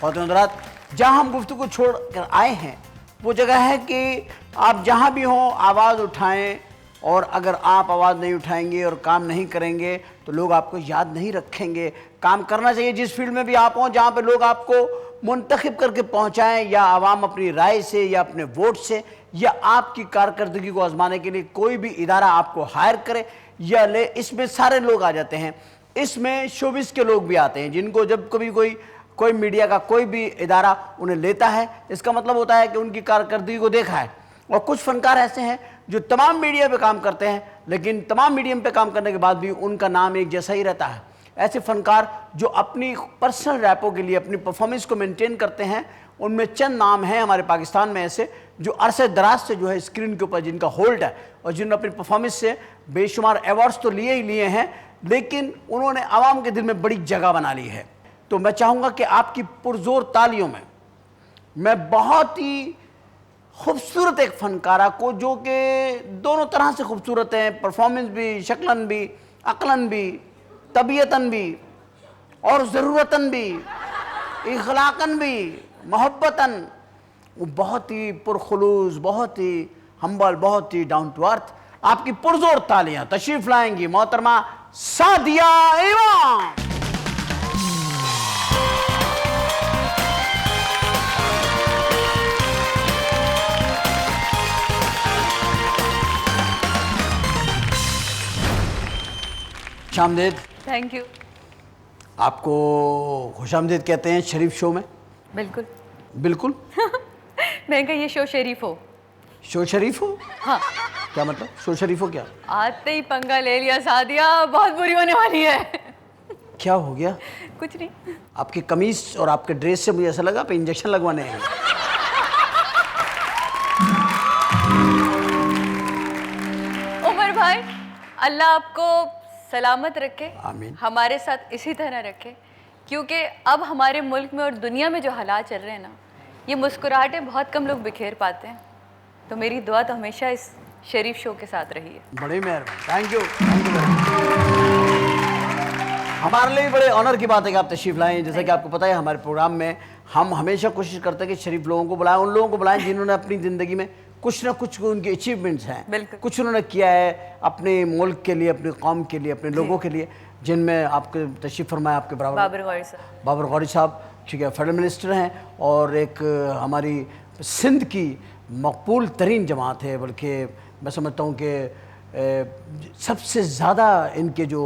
खातून हज़रात, जहाँ हम गुफ्तगू छोड़ कर आए हैं वो जगह है कि आप जहाँ भी हों आवाज़ उठाएं, और अगर आप आवाज़ नहीं उठाएंगे और काम नहीं करेंगे तो लोग आपको याद नहीं रखेंगे। काम करना चाहिए जिस फील्ड में भी आप हों, जहाँ पे लोग आपको मुंतखब करके पहुँचाएं, या आवाम अपनी राय से या अपने वोट से या आपकी कारकर्दगी को आजमाने के लिए कोई भी इदारा आपको हायर करे या ले, इसमें सारे लोग आ जाते हैं। इसमें शोबिस के लोग भी आते हैं, जिनको जब कभी कोई मीडिया का कोई भी इदारा उन्हें लेता है, इसका मतलब होता है कि उनकी कारकर्दगी को देखा है। और कुछ फनकार ऐसे हैं जो तमाम मीडिया पे काम करते हैं, लेकिन तमाम मीडियम पे काम करने के बाद भी उनका नाम एक जैसा ही रहता है। ऐसे फनकार जो अपनी पर्सनल रैपों के लिए अपनी परफॉर्मेंस को मेंटेन करते हैं, उनमें चंद नाम हैं हमारे पाकिस्तान में ऐसे जो अरसे दराज से जो है स्क्रीन के ऊपर जिनका होल्ड है और जिन्होंने अपनी परफॉर्मेंस से बेशुमार अवार्ड्स तो लिए ही लिए हैं, लेकिन उन्होंने आवाम के दिल में बड़ी जगह बना ली है। तो मैं चाहूँगा कि आपकी पुरजोर तालियों में मैं बहुत ही खूबसूरत एक फनकारा को, जो कि दोनों तरह से खूबसूरत हैं, परफॉर्मेंस भी, शक्लन भी, अक्लन भी, तबीयतन भी और ज़रूरतन भी, इखलाकन भी, मोहब्बतन, वो बहुत ही पुरखुलूस, बहुत ही हम्बल, बहुत ही डाउन टू अर्थ। आपकी पुरजोर तालियां तशरीफ लाएंगी मोहतरमा सादिया इमाम। खुशामदीद। Thank you. आपको खुशामदीद कहते हैं शरीफ शो में? बिल्कुल बिल्कुल। मैं कहा ये शो शरीफ हो। शो शरीफ हो? हाँ। क्या मतलब शो शरीफ हो? क्या आते ही पंगा ले लिया सादिया, बहुत बुरी होने वाली है। क्या हो गया? कुछ नहीं। आपकी कमीज और आपके ड्रेस से मुझे ऐसा लगा आप इंजेक्शन लगवाने हैं। उमर भाई, अल्लाह आपको सलामत रखे, आमीन। हमारे साथ इसी तरह रखे, क्योंकि अब हमारे मुल्क में और दुनिया में जो हालात चल रहे हैं ना, ये मुस्कुराहटें बहुत कम लोग बिखेर पाते हैं। तो मेरी दुआ तो हमेशा इस शरीफ शो के साथ रही है। बड़ी मेहरबानी, थैंक यू। हमारे लिए बड़े ऑनर की बात है कि आप तशरीफ लाएं। जैसा कि आपको पता है हमारे प्रोग्राम में हम हमेशा कोशिश करते हैं कि शरीफ लोगों को बुलाएं, उन लोगों को बुलाएं जिन्होंने अपनी ज़िंदगी में कुछ ना कुछ उनके अचीवमेंट्स हैं, बिल्कुल। कुछ उन्होंने किया है अपने मुल्क के लिए, अपनी कौम के लिए, अपने लोगों के लिए, जिनमें आपके तशरीफ़ फरमाया आपके बराबर बाबर गौरी साहब। बाबर गौरी साहब, ठीक है, फेडरल मिनिस्टर हैं, और एक हमारी सिंध की मकबूल तरीन जमात है, बल्कि मैं समझता हूँ कि सबसे ज़्यादा इनके जो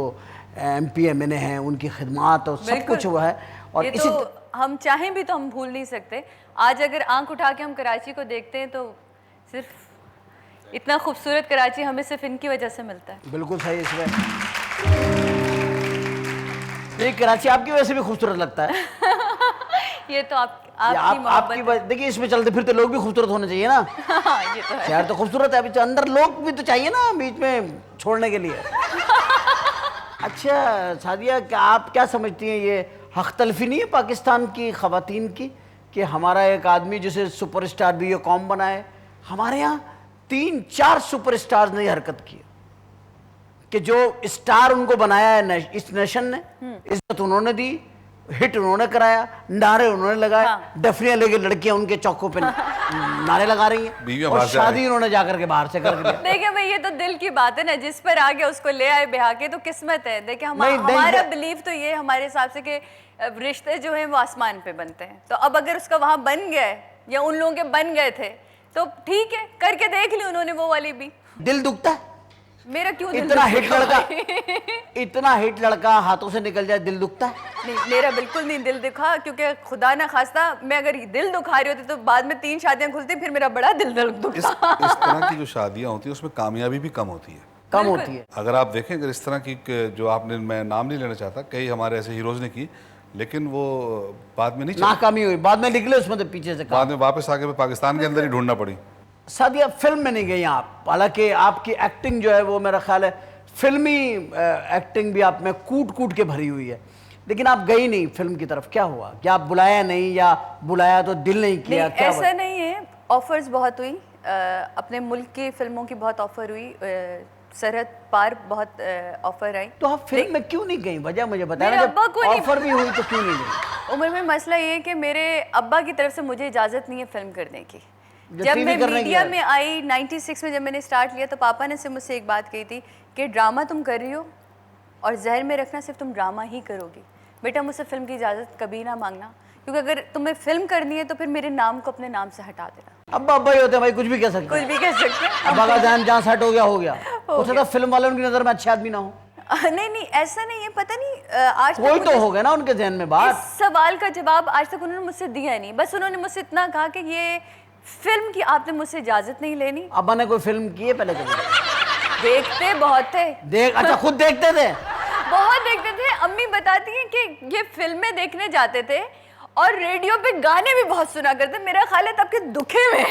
MPMN हैं उनकी खिदमात और सब बिल्कुल। कुछ हुआ है। और ये इसी तो हम चाहें भी तो हम भूल नहीं सकते। आज अगर आंख उठा के हम कराची को देखते हैं तो सिर्फ इतना खूबसूरत कराची हमें सिर्फ इनकी वजह से मिलता है। बिल्कुल सही। इसमें ये कराची आपकी वजह से भी खूबसूरत लगता है। ये तो ये आपकी आपकी मोहब्बत देखिए, इसमें चलते फिरते लोग भी खूबसूरत होने चाहिए ना। हाँ, ये तो है। शहर तो खूबसूरत है, अभी तो अंदर लोग भी तो चाहिए ना बीच में छोड़ने के लिए। अच्छा सादिया, क्या आप क्या समझती हैं, ये हक तलफी नहीं है पाकिस्तान की ख़वातीन की कि हमारा एक आदमी जिसे सुपरस्टार भी ये कौम बनाए? हमारे यहाँ 3-4 सुपरस्टार्स ने हरकत की कि जो स्टार उनको बनाया है इस नेशन ने, इज्जत उन्होंने दी, हिट उन्होंने कराया, नारे उन्होंने लगाए। हाँ। डफरियां लेके लड़कियां उनके चौकों पे नारे लगा रही हैं, बीवियां और बाहर से आ शादी उन्होंने जाकर के बाहर से कर दिया। देखिए भाई, ये तो दिल की बात है ना, जिस पर आ गया उसको ले आए ब्याह के, तो किस्मत है। देखिए नहीं, हमारा बिलीव तो ये हमारे हिसाब से कि रिश्ते जो हैं वो आसमान पे बनते हैं। तो अब अगर उसका वहां बन गया है या उन लोगों के बन गए थे तो ठीक है, करके देख ली उन्होंने वो वाली भी। दिल दुखता है मेरा क्यों दिल इतना हिट दुखेगा लड़का, भाई? इतना हिट लड़का हाथों से निकल जाए, दिल दुखता है? नहीं, मेरा बिल्कुल नहीं दिल दुखा, क्योंकि खुदा ना खास्ता मैं अगर दिल दुखा रही होती तो बाद में 3 शादियां खुलती, फिर मेरा बड़ा दिल दुखता। इस तरह की जो शादियां होती है उसमें कामयाबी भी कम होती है, कम होती है। अगर आप देखें, अगर इस तरह की जो आपने, मैं नाम नहीं लेना चाहता, कई हमारे ऐसे हीरोज ने की, लेकिन वो बाद में नहीं चला। नाकामी हुई, बाद में निकले उसमें तो पीछे से काम। बाद में वापस आके पाकिस्तान के अंदर ही ढूंढना पड़ी। सादिया, फिल्म में नहीं गई आप, हालांकि आपकी एक्टिंग जो है वो मेरा ख्याल है फिल्मी एक्टिंग भी आप में कूट कूट के भरी हुई है, लेकिन आप गई नहीं फिल्म की तरफ। क्या हुआ? क्या आप बुलाया नहीं, या बुलाया तो दिल नहीं किया? नहीं, क्या ऐसा नहीं है। ऑफर्स बहुत हुई, अपने मुल्क की फिल्मों की बहुत ऑफर हुई, सरहद पार बहुत ऑफर आई। तो आप फिल्म में क्यों नहीं गई? वजह मुझे मेरे बताया, अब्बा को नहीं- ऑफर भी हुई तो क्यों नहीं गई? उम्र में मसला ये है कि मेरे अब्बा की तरफ से मुझे इजाज़त नहीं है फिल्म करने की। जब TV मैं करने की मीडिया है। में आई 96 में, जब मैंने स्टार्ट लिया, तो पापा ने से मुझसे एक बात कही थी कि ड्रामा तुम कर रही हो और जहन में रखना सिर्फ तुम ड्रामा ही करोगी, बेटा मुझसे फिल्म की इजाज़त कभी ना मांगना, क्योंकि अगर तुम्हें फिल्म करनी है तो फिर मेरे नाम को अपने नाम से हटा देना। अब्बा अब्बा ही होते हैं भाई, कुछ भी कह सकते कुछ हैं। भी कह सकते हैं। अब्बा का ध्यान जहाँ सेट हो गया हो गया। हो सकता है फिल्म वालों की नज़र में अच्छे आदमी ना हो, नहीं नहीं, ऐसा नहीं है, पता नहीं आज तक कोई तो मुझे हो गया ना उनके जहन में इस बात। सवाल का जवाब आज तक उन्होंने मुझसे दिया नहीं। बस उन्होंने मुझसे इतना कहा कि ये फिल्म की आपने मुझसे इजाजत नहीं लेनी। अब्बा ने कोई फिल्म की है पहले कभी? देखते बहुत थे, देख, अच्छा खुद देखते थे? बहुत देखते थे। अम्मी बताती हैं कि ये फिल्में देखने जाते थे और रेडियो पे गाने भी बहुत सुना करते। मेरा ख्याल है तब के दुखे में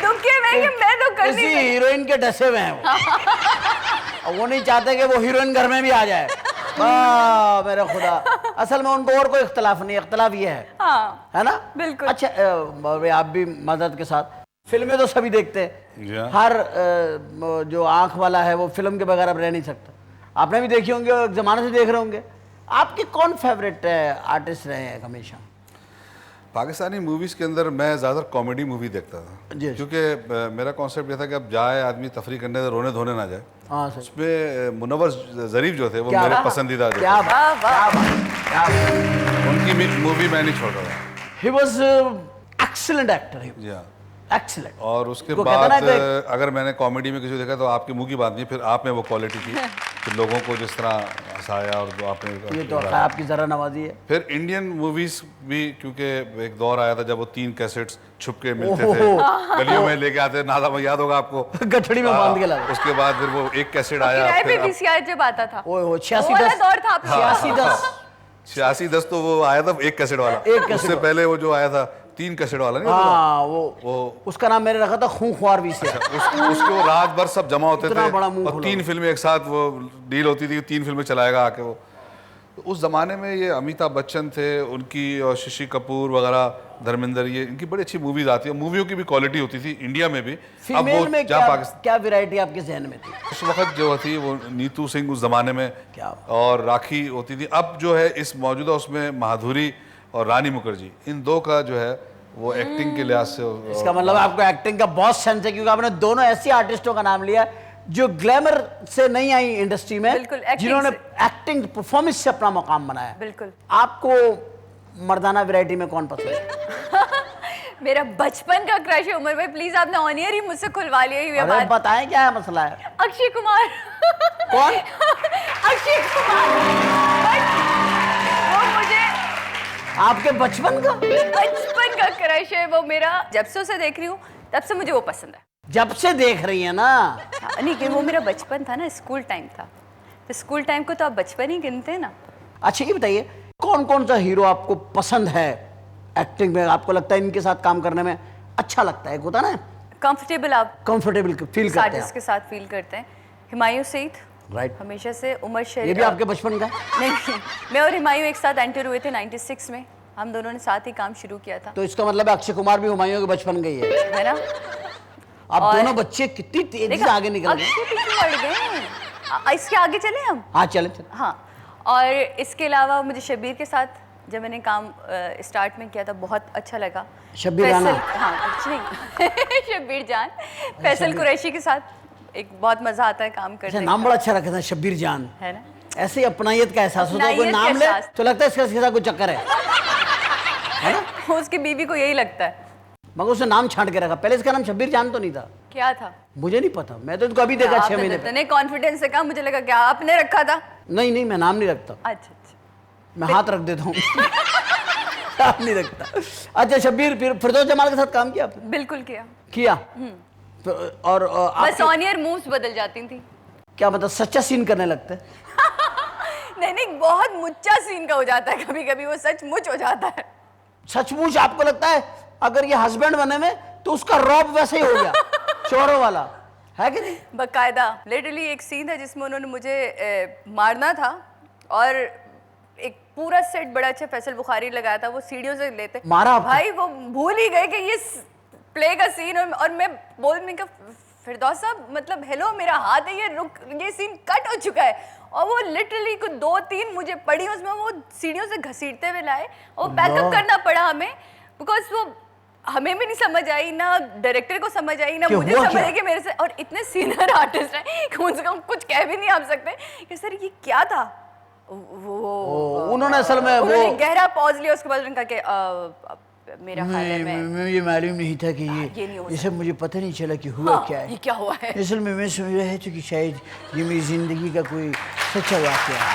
दुखे में कि मैं तो कर किसी नहीं सकती। हीरोइन के डसे हुए हैं वो। और वो नहीं चाहते कि वो हीरोइन घर में भी आ जाए। वाह मेरे खुदा, असल में उनको और कोई इख्तलाफ नहीं, इख्तलाफ ये है, हाँ है ना? बिल्कुल। अच्छा आप भी मदद के साथ, फिल्में तो सभी देखते जी हैं, हाँ। हर जो आंख वाला है वो फिल्म के बगैर अब रह नहीं सकता। आपने भी देखी होंगे, एक जमाने से देख रहे होंगे। आपके कौन फेवरेट आर्टिस्ट रहे हैं हमेशा? पाकिस्तानी मूवीज़ के अंदर मैं ज़्यादातर कॉमेडी मूवी देखता था, जी। क्योंकि मेरा कॉन्सेप्ट ये था कि अब जाए आदमी तफरी करने से रोने धोने ना जाए। हाँ सर, उसमें मुनव्वर ज़रीफ जो थे वो क्या मेरे बात- पसंदीदा जो क्या थे। बात, वाह, क्या बात, क्या बात। उनकी मूवी मैं नहीं छोड़ रहा था। ही वॉज एक्सीलेंट एक्टर, जी हाँ। एक्सीलेंट। और उसके उसको कहते बाद ना कि- अगर मैंने कॉमेडी में किसी को देखा तो आपके मुंह की बात नहीं, फिर आप में वो क्वालिटी थी कि लोगों को जिस तरह हंसाया और जो आपने ये तो आपकी जरा नवाजी है। फिर इंडियन मूवीज भी, क्योंकि एक दौर आया था जब वो 3 कैसेट्स छुप के मिलते थे, ओहो। गलियों में लेके आते, नादा में याद होगा आपको, गठड़ी में बांध के लाते। उसके बाद फिर वो एक कैसेट आया, किराए पे फिर VCR जब आता था, ओए हो, वो 86 वाला 10, दौर था आप लोगों का। 86 10। 86-10 तो वो आया था एक कैसेट वाला, एक कैसेट उससे वाला। पहले वो जो आया था 3 कैसेट वाला नहीं होता था? हाँ वो उसका नाम मैंने रखा था खूंखार VCR। उसके वो रात भर सब जमा होते इतना थे बड़ा मुंह और खुला 3 फिल्में एक साथ वो डील होती थी, 3 फिल्में चलाएगा आके वो। तो उस ज़माने में ये अमिताभ बच्चन थे, उनकी और शशि कपूर वगैरह, धर्मेंद्र, ये इनकी बड़ी अच्छी मूवीज आती है, मूवियों की भी क्वालिटी होती थी इंडिया में भी। फीमेल में जहाँ क्या वैरायटी आपके जहन में थी? उस वक्त जो थी वो नीतू सिंह उस ज़माने में, क्या? और राखी होती थी। अब जो है इस मौजूदा उसमें माधुरी और रानी मुखर्जी, इन दो का जो है वो एक्टिंग के लिहाज से इसका मतलब आपको एक्टिंग का बहुत सेंस है, क्योंकि आपने दोनों ऐसी आर्टिस्टों का नाम लिया जो ग्लैमर से नहीं आई इंडस्ट्री में, बिल्कुल, acting जिन्होंने से। एक्टिंग परफॉर्मेंस से अपना मुकाम बनाया। बिल्कुल। आपको मर्दाना वैरायटी में कौन पसंद है? मेरा बचपन का क्रश है उमर भाई, प्लीज आपने ऑन ईयर ही मुझसे खुलवा लिया ये अरे बात। बताएं क्या है मसला है? अक्षय कुमार। कौन? अक्षय कुमार। But वो मुझे आपके बचपन का क्रश है, वो मेरा जब से उसे देख रही हूँ तब से मुझे वो पसंद है। जब से देख रही है ना? हाँ, नहीं कि वो मेरा बचपन था ना, स्कूल टाइम था, तो स्कूल टाइम को तो आप बचपन ही गिनते हैं ना। अच्छा ये बताइए, कौन कौन सा हीरो आपको पसंद है एक्टिंग में? आपको लगता है इनके साथ काम करने में अच्छा लगता है? एक होता ना कंफर्टेबल, आप कंफर्टेबल फील करते हैं आर्टिस्ट के साथ फील करते हैं। हुमायूं सईद, राइट? हमेशा से। उमर ये शरीफ, भी आपके बचपन का है? नहीं, मैं और हुमायूं एक साथ एंटर हुए थे 96 में, हम दोनों ने साथ ही काम शुरू किया था, तो इसका मतलब है अक्षय कुमार भी हुमायूं के बचपन का ही है ना। आप और- दोनों बच्चे कितनी तेजी से देखा, आगे निकल गए। अक्षय पीछे बढ़ गए। इसके आगे चले हम। हाँ चले चले। हाँ, और इसके अलावा मुझे शब्बीर के साथ जब मैंने काम स्टार्ट में किया था बहुत अच्छा लगा। शब्बीर फैसल, राना? हाँ कुछ नहीं शब्बीर जान, फैसल कुरैशी के साथ एक बहुत मजा आता है काम अच्छा, करने नाम का, बड़ा अच्छा रखा था, शब्बीर जान। है ना। ऐसे ही अपनायत का एहसास होता है, कोई अपनायत नाम का ले एहसास। तो लगता है इसके साथ कोई चक्कर है ना? उसकी बीवी को यही लगता है। मगर उसने नाम छांट के रखा। पहले इसका नाम शब्बीर जान तो नहीं था? क्या था? मुझे नहीं पता, मैं तो इसको अभी देखा 6 महीने पहले। इतने कॉन्फिडेंस से कहा, मुझे लगा क्या आपने रखा था। नहीं नहीं, मैं नाम नहीं रखता, अच्छा अच्छा, मैं हाथ रख देता हूँ नाम नहीं रखता। अच्छा शब्बीर, फिर फिरदौस जमाल के साथ काम किया आपने? बिल्कुल किया। किया। तो और बस आपके ऑन ईयर मूव्स बदल जाती थी। क्या मतलब सच्चा सीन करने लगता है? नहीं नहीं, बहुत मुच्चा सीन का हो जाता है कभी कभी, वो सचमुच हो जाता है। सचमुच आपको लगता है अगर ये हस्बैंड बने में तो उसका रॉब वैसे ही हो गया चोरों वाला, है कि नहीं? बकायदा लिटरली एक सीन था जिसमें उन्होंने मुझे मारना था, और एक पूरा सेट बड़ा अच्छा फैसल बुखारी लगाया था, वो सीढ़ियों से लेते मारा आपको? भाई वो भूल ही गए कि ये प्ले का सीन, और मैं बोलने का फिरदौस साहब मतलब हेलो मेरा हाथ है, ये रुक, ये सीन कट हो चुका है, और वो लिटरली कुछ 2-3 मुझे पड़ी उसमें, वो सीढ़ियों से घसीटते हुए लाए, और बैकअप करना पड़ा हमें, बिकॉज वो हमें भी नहीं समझ आई, ना डायरेक्टर को समझ आई, ना कि मुझे हुआ समझ क्या? आई कि मेरे से, और इतने सीनियर आर्टिस्ट हैं कि उनसे हम कुछ कह भी नहीं आप सकते कि सर ये क्या था। उन्होंने असल में उन्होंने वो गहरा पॉज लिया, उसके बाद उन्होंने कहा कि मेरा ख्याल है मैं ये मालूम नहीं था कि ये नहीं हो ये सब मुझे पता नहीं चला कि हुआ हाँ, क्या है। ये क्या हुआ है। असल में मैं समझ रहा था कि शायद ये मेरी जिंदगी का कोई सच्चा वाकया है।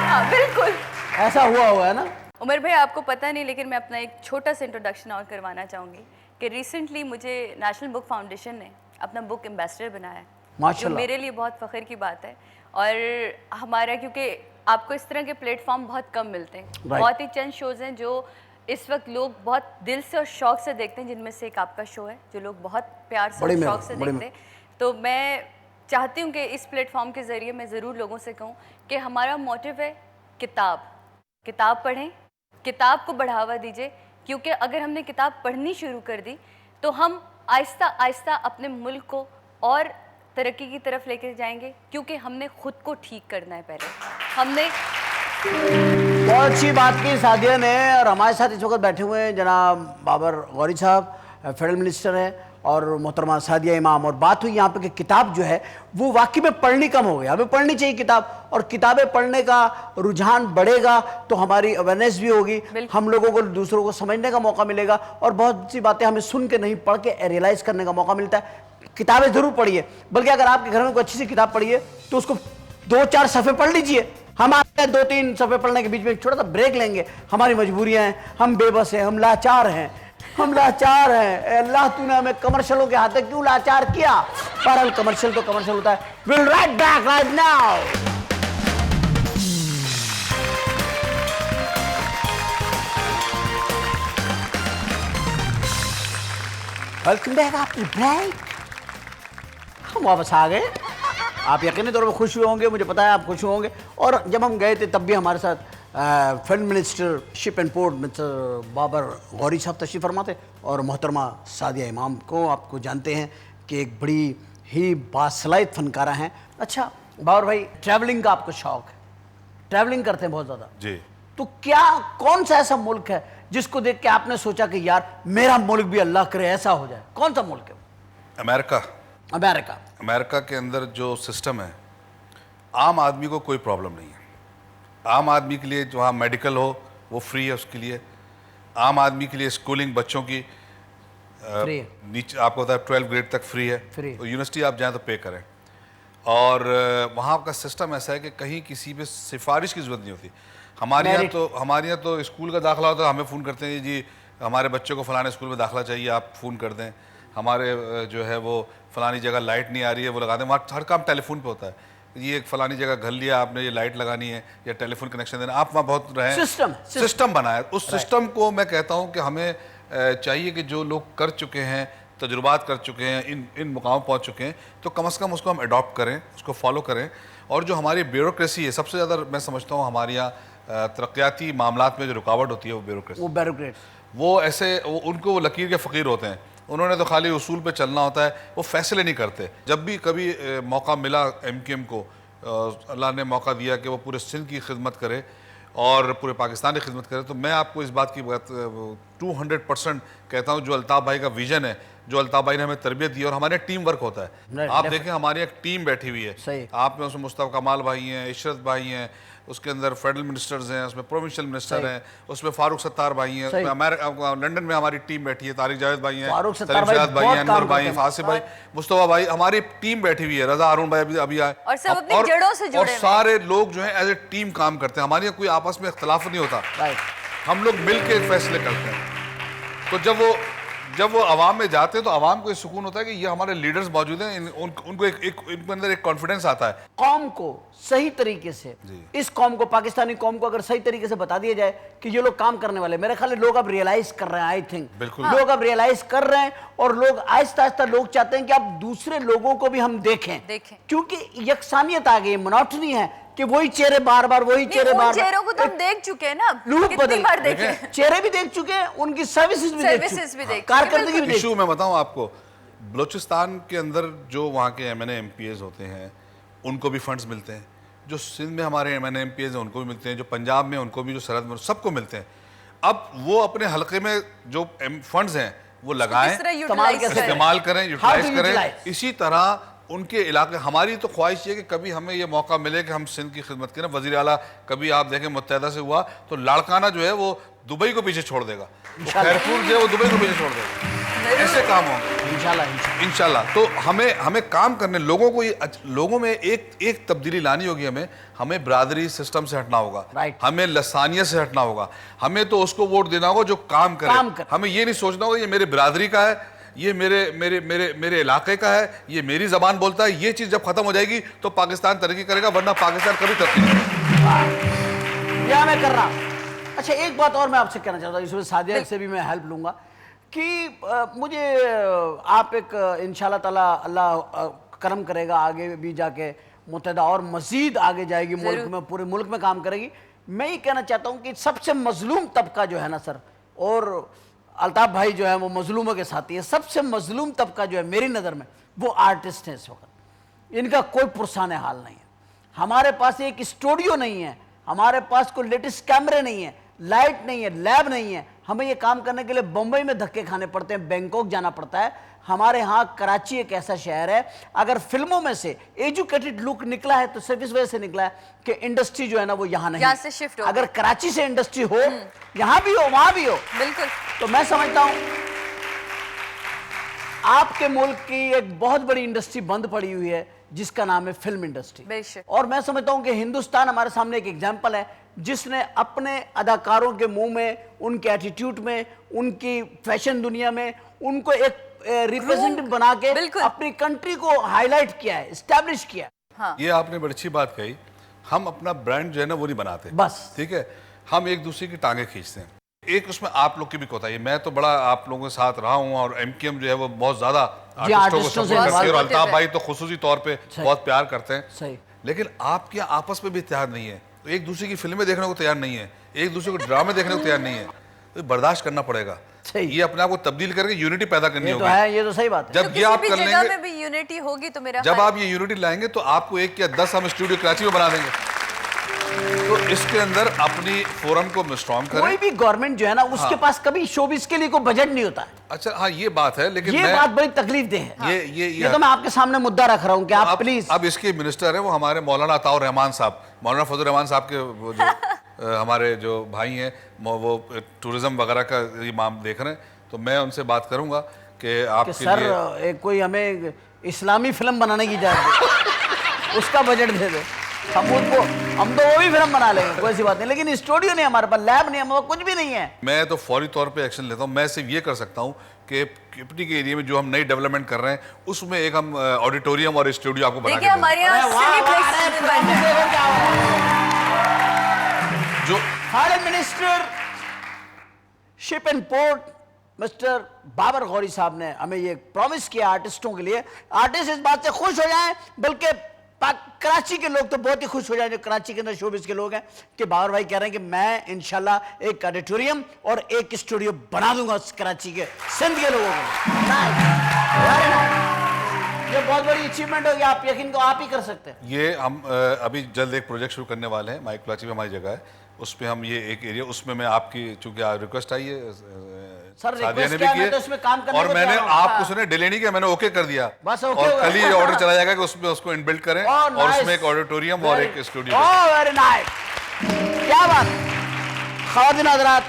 हाँ बिल्कुल, ऐसा हुआ है ना? उमर भाई आपको पता नहीं, लेकिन मैं अपना एक छोटा सा इंट्रोडक्शन और करवाना चाहूँगी कि रिसेंटली मुझे नेशनल बुक फाउंडेशन ने अपना बुक एम्बेसडर बनाया है, जो माशाल्लाह। मेरे लिए बहुत फ़ख्र की बात है। और हमारा, क्योंकि आपको इस तरह के प्लेटफॉर्म बहुत कम मिलते हैं, बहुत ही चंद शोज़ हैं जो इस वक्त लोग बहुत दिल से और शौक़ से देखते हैं, जिनमें से एक आपका शो है जो लोग बहुत प्यार से और शौक़ से देखते हैं। तो मैं चाहती हूँ कि इस प्लेटफॉर्म के ज़रिए मैं ज़रूर लोगों से कहूँ कि हमारा मोटिव है किताब पढ़ें, किताब को बढ़ावा दीजिए, क्योंकि अगर हमने किताब पढ़नी शुरू कर दी तो हम आहिस्ता आहिस्ता अपने मुल्क को और तरक्की की तरफ लेके जाएंगे, क्योंकि हमने खुद को ठीक करना है पहले। हमने बहुत अच्छी बात की सादिया ने। और हमारे साथ इस वक्त बैठे हुए हैं जनाब बाबर गौरी साहब, फेडरल मिनिस्टर हैं, और मोहतरमा सादिया इमाम। और बात हुई यहाँ पे कि किताब जो है वो वाकई में पढ़नी कम हो गई, हमें पढ़नी चाहिए किताब, और किताबें पढ़ने का रुझान बढ़ेगा तो हमारी अवेयरनेस भी होगी, हम लोगों को दूसरों को समझने का मौका मिलेगा, और बहुत सी बातें हमें सुन के नहीं पढ़ के रियलाइज़ करने का मौका मिलता है। किताबें ज़रूर पढ़िए, बल्कि अगर आपके घर में कोई अच्छी सी किताब पढ़ी है तो उसको 2-4 सफ़े पढ़ लीजिए। हम आते हैं 2-3 सफ़े पढ़ने के बीच में एक छोटा सा ब्रेक लेंगे, हमारी मजबूरियाँ हैं, हम बेबस हैं, हम लाचार हैं, हम लाचार हैं। अल्लाह तूने हमें कमर्शियलों के हाथ क्यों लाचार किया? पर कमर्शियल तो कमर्शियल होता है। Will right back right now. Welcome back after break. हम वापस आ गए। आप यकीनी तौर पर खुश हुए होंगे, मुझे पता है आप खुश हुए होंगे। और जब हम गए थे तब भी हमारे साथ फिल्म minister ship and port mister Babar Ghauri साहब तशरीफ़ फरमा थे, और मोहतरमा सादिया इमाम को आपको जानते हैं कि एक बड़ी ही बासलाहित फनकारा हैं। अच्छा बाबर भाई, ट्रैवलिंग का आपको शौक़ है, ट्रैवलिंग करते हैं बहुत ज़्यादा? जी। तो क्या कौन सा ऐसा मुल्क है जिसको देख के आपने सोचा कि यार मेरा मुल्क भी अल्लाह करे ऐसा हो जाए? कौन सा मुल्क है? अमेरिका। अमेरिका। अमेरिका के अंदर जो सिस्टम है, आम आदमी को कोई प्रॉब्लम नहीं है। आम आदमी के लिए जहाँ मेडिकल हो वो फ्री है उसके लिए। आम आदमी के लिए स्कूलिंग बच्चों की फ्री है। नीचे आपको पता है 12 ग्रेड तक फ्री है। फ्री। तो यूनिवर्सिटी आप जाएँ तो पे करें। और वहाँ का सिस्टम ऐसा है कि कहीं किसी पे सिफारिश की ज़रूरत नहीं होती। हमारे यहाँ तो स्कूल का दाखिला होता है, हमें फ़ोन करते हैं जी हमारे बच्चों को फ़लाने स्कूल में दाखिला चाहिए, आप फ़ोन कर दें। हमारे जो है वो फ़लानी जगह लाइट नहीं आ रही है, वो लगा दें। वहाँ हर काम टेलीफोन पे होता है। ये एक फ़लानी जगह घर लिया आपने, ये लाइट लगानी है या टेलीफोन कनेक्शन देना, आप वहाँ बहुत रहें। सिस्टम बना है। उस सिस्टम को मैं कहता हूँ कि हमें चाहिए कि जो लोग कर चुके हैं, तजुर्बात कर चुके हैं, इन मुकाम पहुँच चुके हैं, तो कम से कम उसको हम अडॉप्ट करें, उसको फॉलो करें। और जो हमारी ब्यूरोक्रेसी है, सबसे ज़्यादा मैं समझता हूँ हमारे यहाँ तरक्याती मामलात में जो रुकावट होती है वो ब्यूरोक्रेसी। वो ऐसे उनको वो लकीर के फ़कीर होते हैं। उन्होंने तो खाली उसूल पे चलना होता है, वो फैसले नहीं करते। जब भी कभी मौका मिला MQM को, अल्लाह ने मौका दिया कि वो पूरे सिंध की खिदमत करे और पूरे पाकिस्तान की खिदमत करे, तो मैं आपको इस बात की 200% कहता हूँ, जो अल्ताफ़ भाई का विज़न है, जो अल्ताफ़ भाई ने हमें तरबियत दी, और हमारे टीम वर्क होता है। आप देखें हमारी एक टीम बैठी हुई है। आप में उसमें मुस्तफ़ा कमाल भाई हैं, इशरत भाई हैं, उसके अंदर फेडरल मिनिस्टर्स हैं, उसमें प्रोविंशियल मिनिस्टर हैं, उसमें फारूक सत्तार भाई हैं, उसमें लंदन में हमारी टीम बैठी है, तारिक जावेद भाई हैं, सलीम शहाद भाई हैं, अनवर भाई हैं, फासिफ भाई, मुस्तफ़ा भाई, हमारी टीम बैठी हुई है, रजा हारून भाई अभी आए, और सब अपनी जड़ों से जुड़े और सारे लोग जो है एज ए टीम काम करते हैं। हमारे यहाँ कोई आपस में इख्तलाफ नहीं होता, हम लोग मिल के फैसले करते हैं। तो जब वो आवाम में जाते हैं तो आवाम को ये सुकून होता है कि ये हमारे लीडर्स मौजूद हैं, उनको इनके अंदर एक कॉन्फिडेंस आता है। कौम को सही तरीके से, इस कौम को, पाकिस्तानी कौम को अगर सही तरीके से बता दिया जाए कि ये लोग काम करने वाले, मेरे ख्याल लोग अब रियलाइज कर रहे हैं। आई थिंक लोग अब रियलाइज कर रहे हैं, और लोग आहिस्ता आहिस्ता लोग चाहते हैं कि अब दूसरे लोगों को भी हम देखें। क्योंकि यकसानियत आ गई, मोनोटनी है कि वही चेहरे बार बार, वही चेहरे बार। चेहरों को तो हम देख चुके हैं ना, कितनी बार देखे, चेहरे भी देख चुके हैं, उनकी सर्विसेज भी देख चुके, कारकर्दगी भी। इशू मैं बताऊं आपको, बलूचिस्तान के अंदर जो वहाँ के MNA MPs होते हैं उनको भी फंड्स मिलते हैं, जो सिंध में हमारे MNA MPs हैं उनको भी मिलते हैं, जो पंजाब में उनको भी, जो सरहद में सबको मिलते हैं। अब वो अपने हलके में जो फंड्स हैं वो लगाएं, इस्तेमाल करें, यूटिलाइज करें। इसी तरह उनके इलाके, हमारी तो ख्वाहिश है कि कभी हमें ये मौका मिले कि हम सिंध की खिदमत करें। वज़ीर आला कभी आप देखें मुत्तहदा से हुआ तो लाड़काना जो है वो दुबई को पीछे छोड़ देगा, खैरपुर जो है वो दुबई को पीछे छोड़ देगा। ऐसे काम होंगे इंशाल्लाह। तो हमें काम करने, लोगों को लोगों में एक तब्दीली लानी होगी। हमें बरादरी सिस्टम से हटना होगा, हमें लसानियत से हटना होगा। हमें तो उसको वोट देना होगा जो काम करे। हमें ये नहीं सोचना होगा ये मेरे बिरादरी का है, ये मेरे इलाके का है, ये मेरी ज़बान बोलता है। ये चीज़ जब खत्म हो जाएगी तो पाकिस्तान तरक्की करेगा, वरना पाकिस्तान कभी तरक्की नहीं करेगा। क्या मैं कर रहा। अच्छा, एक बात और मैं आपसे कहना चाहता हूँ, इसमें सादिया से भी मैं हेल्प लूँगा कि मुझे आप एक इंशाल्लाह ताला अल्लाह करम करेगा, आगे भी जाके मुत्तहदा और मज़ीद आगे जाएगी, मुल्क में, पूरे मुल्क में काम करेगी। मैं ये कहना चाहता हूँ कि सबसे मजलूम तबका जो है ना सर, और अल्ताफ़ भाई जो है वो मजलूमों के साथी है, सबसे मजलूम तबका जो है मेरी नज़र में वो आर्टिस्ट हैं इस वक्त। इनका कोई पुरसान हाल नहीं है। हमारे पास एक स्टूडियो नहीं है, हमारे पास कोई लेटेस्ट कैमरे नहीं है, लाइट नहीं है, लैब नहीं है। हमें ये काम करने के लिए बम्बई में धक्के खाने पड़ते हैं, बैंकॉक जाना पड़ता है। हमारे यहाँ कराची एक ऐसा शहर है, अगर फिल्मों में से एजुकेटेड लुक निकला है तो सिर्फ इस वजह से निकला है कि इंडस्ट्री जो है ना वो यहाँ नहीं, से शिफ्ट हो। अगर कराची से इंडस्ट्री हो, यहाँ भी हो, वहाँ भी हो, बिल्कुल, तो मैं समझता हूँ आपके मुल्क की एक बहुत बड़ी इंडस्ट्री बंद पड़ी हुई है जिसका नाम है फिल्म इंडस्ट्री। और मैं समझता हूँ कि हिंदुस्तान हमारे सामने एक एग्जाम्पल है जिसने अपने अदाकारों के मुंह में, उनके एटीट्यूड में, उनकी फैशन दुनिया में, उनको एक रिप्रेजेंटेटिव बना के अपनी कंट्री को हाईलाइट किया है, एस्टैब्लिश किया है। हाँ। ये आपने बड़ी अच्छी बात कही। हम अपना ब्रांड जो है ना वो नहीं बनाते बस, ठीक है, हम एक दूसरे की टांगे खींचते हैं। एक उसमें आप लोग की भी कोताही है। मैं तो बड़ा आप लोगों के साथ रहा हूँ और MQM जो है वो बहुत ज्यादा आर्टिस्टों को सपोर्ट करती है और अल्ताफ भाई तो खुसूसी तौर पे बहुत प्यार करते हैं। लेकिन आपके आपस में भी इत्तेहाद नहीं है, तो एक दूसरे की फिल्में देखने को तैयार नहीं है, एक दूसरे को ड्रामे देखने को तैयार नहीं है, तो बर्दाश्त करना पड़ेगा। ये अपने आप को तब्दील करके यूनिटी पैदा करनी होगी। ये तो सही बात है। जब ये आप कर लेंगे, में भी यूनिटी होगी तो मेरा जब आप ये यूनिटी लाएंगे तो आपको 1 या 10 हम स्टूडियो कराची में बना देंगे। तो इसके अंदर अपनी फोरम को स्ट्रॉन्ग कोई करें। भी गवर्नमेंट जो है ना उसके पास कभी शोबिस के लिए कोई बजट नहीं होता है। अच्छा हाँ ये बात है, लेकिन ये बात बड़ी तकलीफ दे है। ये तो मैं आपके सामने मुद्दा रख रहा हूँ कि आप प्लीज। अब इसके मिनिस्टर है वो हमारे मौलाना अताउर रहमान साहब, मौलाना फजल रहमान साहब के वो जो हमारे जो भाई हैं वो टूरिज्म वगैरह का ये माम देख रहे हैं, तो मैं उनसे बात करूंगा कि आपके सर लिए एक कोई हमें इस्लामी फिल्म बनाने की इजाजत दे, उसका बजट दे दे, हम तो वो भी फिल्म बना लेंगे, कोई सी बात नहीं। लेकिन स्टूडियो नहीं हमारे पास, लैब नहीं, हमारे पास कुछ भी नहीं है। मैं तो फौरी तौर पे एक्शन लेता हूँ। मैं सिर्फ ये कर सकता हूँ कि किपटी के एरिया में जो हम नई डेवलपमेंट कर रहे हैं उसमें एक हम ऑडिटोरियम और स्टूडियो आपको बना के देखिए हमारे यहाँ सिनेप्लेक्स बन रहा है। जो हमारे minister ship and port mister Babar Ghauri साहब ने हमें ये प्रॉमिस किया आर्टिस्टों के लिए। आर्टिस्ट इस बात से खुश हो जाएं, बल्कि कराची के लोग तो बहुत ही खुश हो जाए जो कराची के अंदर शोबिस के लोग हैं, कि बाबर भाई कह रहे हैं कि मैं इंशाल्लाह एक ऑडिटोरियम और एक स्टूडियो बना दूंगा कराची के सिंध के लोगों को। ये बहुत बड़ी अचीवमेंट होगी, आप यकीन को आप ही कर सकते हैं। ये हम अभी जल्द एक प्रोजेक्ट शुरू करने वाले हैं, माइक कराची में हमारी जगह है, उस पर हम ये एक एरिया, उसमें मैं आपकी चूंकि रिक्वेस्ट आई है सर, सादिया रिक्वेस्ट ने क्या भी है, की मैं तो इसमें काम करने और को मैंने तैयार हूं। आपको सुने डिले नहीं किया, मैंने ओके कर दिया, बस ओके और हुआ। कल ही ऑर्डर चला जाएगा कि उसमें उसको इनबिल्ट करें और उसमें एक ऑडिटोरियम और एक स्टूडियो। वेरी नाइस, क्या बात। ख़वातीन हज़रात,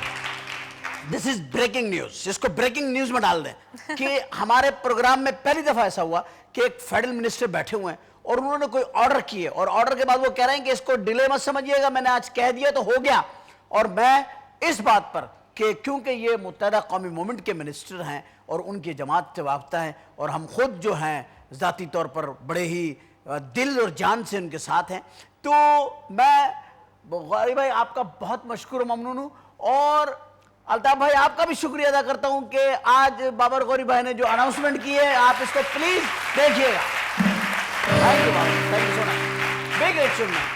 दिस इज ब्रेकिंग न्यूज, इसको ब्रेकिंग न्यूज में डाल दें कि हमारे प्रोग्राम में पहली दफा ऐसा हुआ कि एक फेडरल मिनिस्टर बैठे हुए हैं और उन्होंने कोई ऑर्डर किए और ऑर्डर के बाद वो कह रहे हैं कि इसको डिले मत समझिएगा, मैंने आज कह दिया तो हो गया। और मैं इस बात पर कि क्योंकि ये मुत्तहदा कौमी मूवमेंट के मिनिस्टर हैं और उनकी जमात से वाबता है और हम खुद जो हैं ज़ाती तौर पर बड़े ही दिल और जान से उनके साथ हैं, तो मैं गौरी भाई आपका बहुत मशकूर ममनून हूँ और अल्ताफ भाई आपका भी शुक्रिया अदा करता हूँ कि आज बाबर गौरी भाई ने जो अनाउंसमेंट की है आप इसको प्लीज देखिएगा। Thank you Babar, thank you so much, big achievement.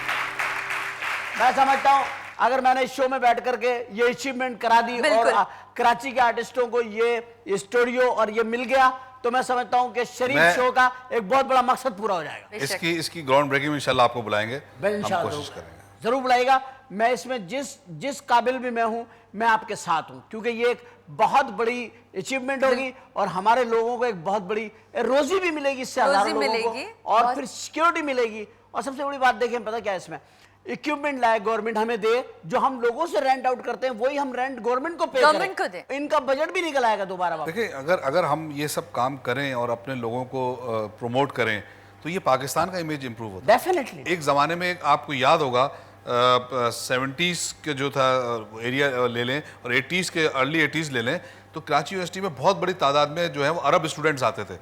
मैं समझता हूँ अगर मैंने इस शो में बैठ करके ये अचीवमेंट करा दी और कराची के आर्टिस्टों को ये स्टूडियो और ये मिल गया, तो मैं समझता हूँ कि शरीफ शो का एक बहुत बड़ा मकसद पूरा हो जाएगा। इसकी ग्राउंड ब्रेकिंग में इंशाल्लाह आपको बुलाएंगे, हम कोशिश करेंगे, जरूर बुलाएगा। मैं इसमें जिस काबिल भी मैं हूं, मैं आपके साथ हूं, क्योंकि ये एक बहुत बड़ी अचीवमेंट होगी और हमारे लोगों को एक बहुत बड़ी रोजी भी मिलेगी इससे, हजारों लोगों को, और फिर सिक्योरिटी मिलेगी। और सबसे बड़ी बात देखें, पता क्या है इसमें, इक्विपमेंट लाए गवर्नमेंट हमें दे, जो हम लोगों से रेंट आउट करते हैं वही हम रेंट गवर्नमेंट को पे करें, इनका बजट भी निकल आएगा दोबारा। देखिए अगर हम ये सब काम करें और अपने लोगों को प्रमोट करें तो ये पाकिस्तान का इमेज इंप्रूव होता है डेफिनेटली। एक ज़माने में आपको याद होगा 70s के जो था एरिया ले लें और 80s के अर्ली 80s ले लें, तो कराची यूनिवर्सिटी में बहुत बड़ी तादाद में जो है वो अरब स्टूडेंट्स आते थे,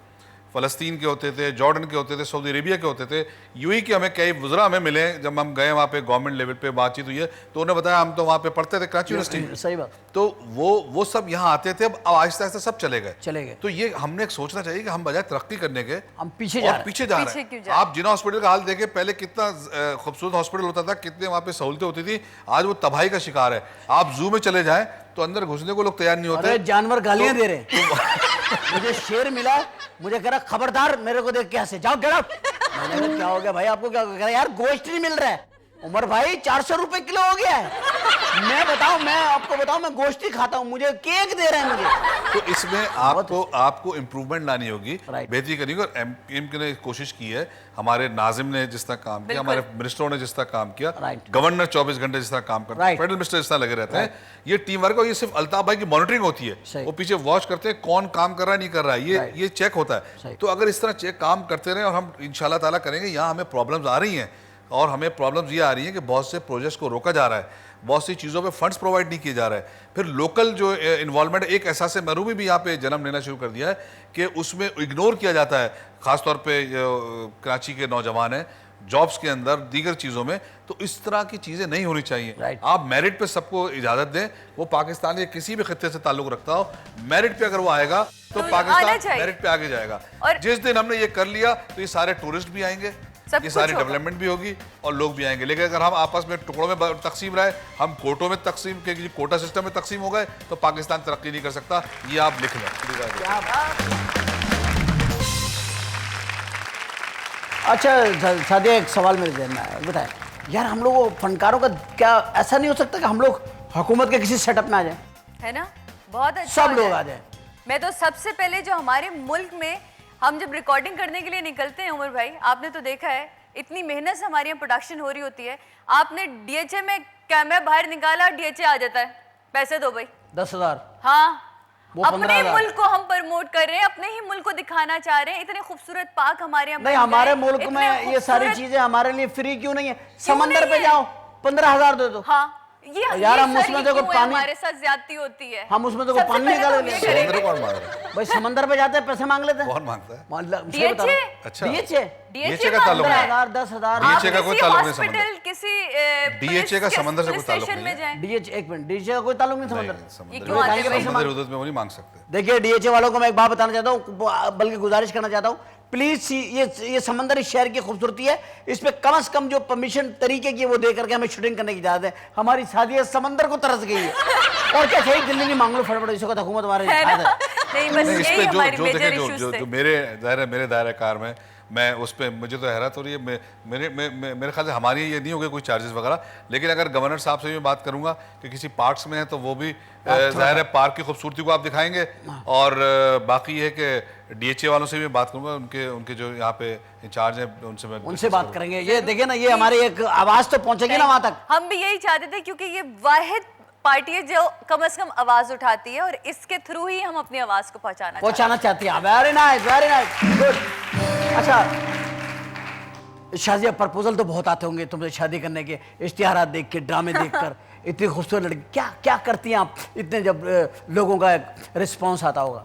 फ़लस्तीन के होते थे, जॉर्डन के होते थे, सऊदी अरेबिया के होते थे, यूएई के। हमें कई वज़रा हमें मिले जब हम गए वहाँ पे, गवर्नमेंट लेवल पे बातचीत हुई है, तो उन्होंने बताया हम तो वहाँ पे पढ़ते थे कराची यूनिवर्सिटी में। सही बात। तो वो सब यहाँ आते थे, अब आहिस्ता आहिस्ता सब चले गए। तो ये हमने सोचना चाहिए कि हम बजाय तरक्की करने के हम पीछे जा रहे हैं। आप जिना हॉस्पिटल का हाल देखें, पहले कितना खूबसूरत हॉस्पिटल होता था, कितने वहाँ पे सहूलतें होती थी, आज वो तबाही का शिकार है। आप जू में चले जाएं तो अंदर घुसने को लोग तैयार नहीं होते, जानवर गालियां दे रहे। मुझे शेर मिला, मुझे कह रहा खबरदार मेरे को देख के हंसे, जाओ गेट आउट। मैंने कहा क्या हो गया भाई, आपको क्या हो गया? यार गोश्त नहीं मिल रहा है। उमर भाई 400 रुपए किलो हो गया है। मैं आपको बताऊं, मैं गोश्त ही खाता हूं, मुझे केक दे रहे हैं मुझे। तो इसमें आपको इम्प्रूवमेंट लानी होगी, बेहतरी करनी होगी। और एमपीएम ने कोशिश की है, हमारे नाजिम ने जिस तरह काम किया, हमारे मिनिस्टरों ने जिस तरह काम किया, गवर्नर 24 घंटे जिस तरह काम करते हैं, फेडरल मिनिस्टर जिस तरह लगे रहते हैं, ये टीम वर्क और ये सिर्फ अल्ताफ भाई की मॉनिटरिंग होती है, वो पीछे वॉच करते हैं कौन काम कर रहा है नहीं कर रहा है, ये चेक होता है। तो अगर इस तरह चेक काम करते रहे और हम इंशाल्लाह ताला करेंगे, यहाँ हमें प्रॉब्लम्स आ रही हैं और हमें प्रॉब्लम्स ये आ रही हैं कि बहुत से प्रोजेक्ट्स को रोका जा रहा है, बहुत सी चीज़ों पे फंड्स प्रोवाइड नहीं किए जा रहे हैं, फिर लोकल जो इन्वॉल्वमेंट, एक एहसास महरूमी भी यहाँ पे जन्म लेना शुरू कर दिया है कि उसमें इग्नोर किया जाता है, ख़ासतौर पे कराची के नौजवान हैं जॉब्स के अंदर, दीगर चीज़ों में। तो इस तरह की चीज़ें नहीं होनी चाहिए। आप मेरिट पे सबको इजाज़त दें, वो पाकिस्तान के किसी भी खित्ते से ताल्लुक़ रखता हो, मेरिट पे अगर वो आएगा तो पाकिस्तान मेरिट पे आगे जाएगा। और जिस दिन हमने ये कर लिया तो ये सारे टूरिस्ट भी आएंगे, ये सारी डेवलपमेंट भी होगी और लोग भी आएंगे। लेकिन अगर हम आपस में टुकड़ों में तकसीम रहे, हम कोटों में तकसीम के कोटा सिस्टम में तकसीम हो गए, तो पाकिस्तान तरक्की नहीं कर सकता। ये आप लिख लें। अच्छा सादिया, एक सवाल मेरे ज़हन में आया, बताएं यार हम लोग फनकारों का क्या ऐसा नहीं हो सकता कि हम लोग हुकूमत के किसी सेटअप में आ जाए, है ना, बहुत अच्छा सब हो लोग जाए। आ जाए। मैं तो सबसे पहले जो हमारे मुल्क में हम जब रिकॉर्डिंग करने के लिए निकलते हैं उमर भाई, आपने तो देखा है इतनी मेहनत से हमारे यहाँ प्रोडक्शन हो रही होती है। आपने डीएचए में कैमरा बाहर निकाला, डीएचए आ जाता है, पैसे दो भाई 10,000। हाँ, वो अपने 15,000। मुल्क को हम प्रमोट कर रहे हैं, अपने ही मुल्क को दिखाना चाह रहे हैं। इतने खूबसूरत पार्क हमारे यहाँ नहीं, बन हमारे गए, मुल्क इतने में ये सारी खूबसूरत- चीजें हमारे लिए फ्री क्यों नहीं है? समंदर नहीं पे है? जाओ, 15,000 दे दो। हाँ, ये यार, हम सर उसमें ही देखो क्यों है, पानी- हमारे साथ ज्यादती होती है। हम उसमें देखो सबसे पानी पहले निकाल तो हम ये लेंगे। करेंगे। समुद्र कौन मांग रहा है? भाई समंदर पे जाते हैं, पैसे मांग लेते हैं। कौन मांगता है? मतलब DHA? अच्छा। डीएचए डीएचए का ताल्लुक नहीं। 15,000 10,000। DHA का कोई ताल्लुक नहीं समंदर। हॉस्पिटल किसी DHA का समंदर से कोई ताल्लुक स्टेशन नहीं में है। जाएं। डीएचए, एक मिनट, डीएचए का कोई ताल्लुक नहीं समंदर। ये समुद्र क्यों आते हैं? समुद्र हुदूद में वो नहीं मांग सकते। देखिए डीएचए वालों को मैं एक बात बताना चाहता हूँ, बल्कि गुजारिश करना चाहता हूँ, प्लीज ये समंदरी शहर की खूबसूरती है, इस पे कम से कम जो परमिशन तरीके की वो दे करके हमें शूटिंग करने की इजाजत है। हमारी शादी समंदर को तरस गई है। और क्या चाहिए, दिल्ली की मांग लो फटाफट, इस वक्त हुकूमत हमारे है हाथ ना? है। नहीं, बस नहीं, इस यही पे जो हमारी जो मेजर देखें, इश्यूज जो थे। जो मेरे दायरे कार में, मैं उस पे मुझे तो हैरत हो रही है। मेरे ख्याल से हमारी ये नहीं होगी कोई चार्जेस वगैरह, लेकिन अगर गवर्नर साहब से मैं बात करूंगा कि किसी पार्क्स में है तो वो भी जाहिर है पार्क की खूबसूरती को आप दिखाएंगे। और बाकी ये है कि डीएचए वालों से भी बात करूंगा, उनके जो यहाँ पे इंचार्ज हैं उनसे मैं उनसे बात करेंगे। ये देखिए ना, ये हमारी एक आवाज तो पहुंचेगी ना वहां तक। हम भी यही चाहते थे, क्योंकि ये वाहिद पार्टी है जो कम से कम आवाज उठाती है और इसके थ्रू ही हम अपनी आवाज को पहुंचाना चाहती है। Very nice, very nice, good. अच्छा शाजिया, प्रपोजल तो बहुत आते होंगे तुमसे शादी करने के, इश्तिहारात देख के, ड्रामे देखकर। इतनी खूबसूरत लड़की, क्या क्या करती हैं आप इतने, जब लोगों का रिस्पॉन्स आता होगा?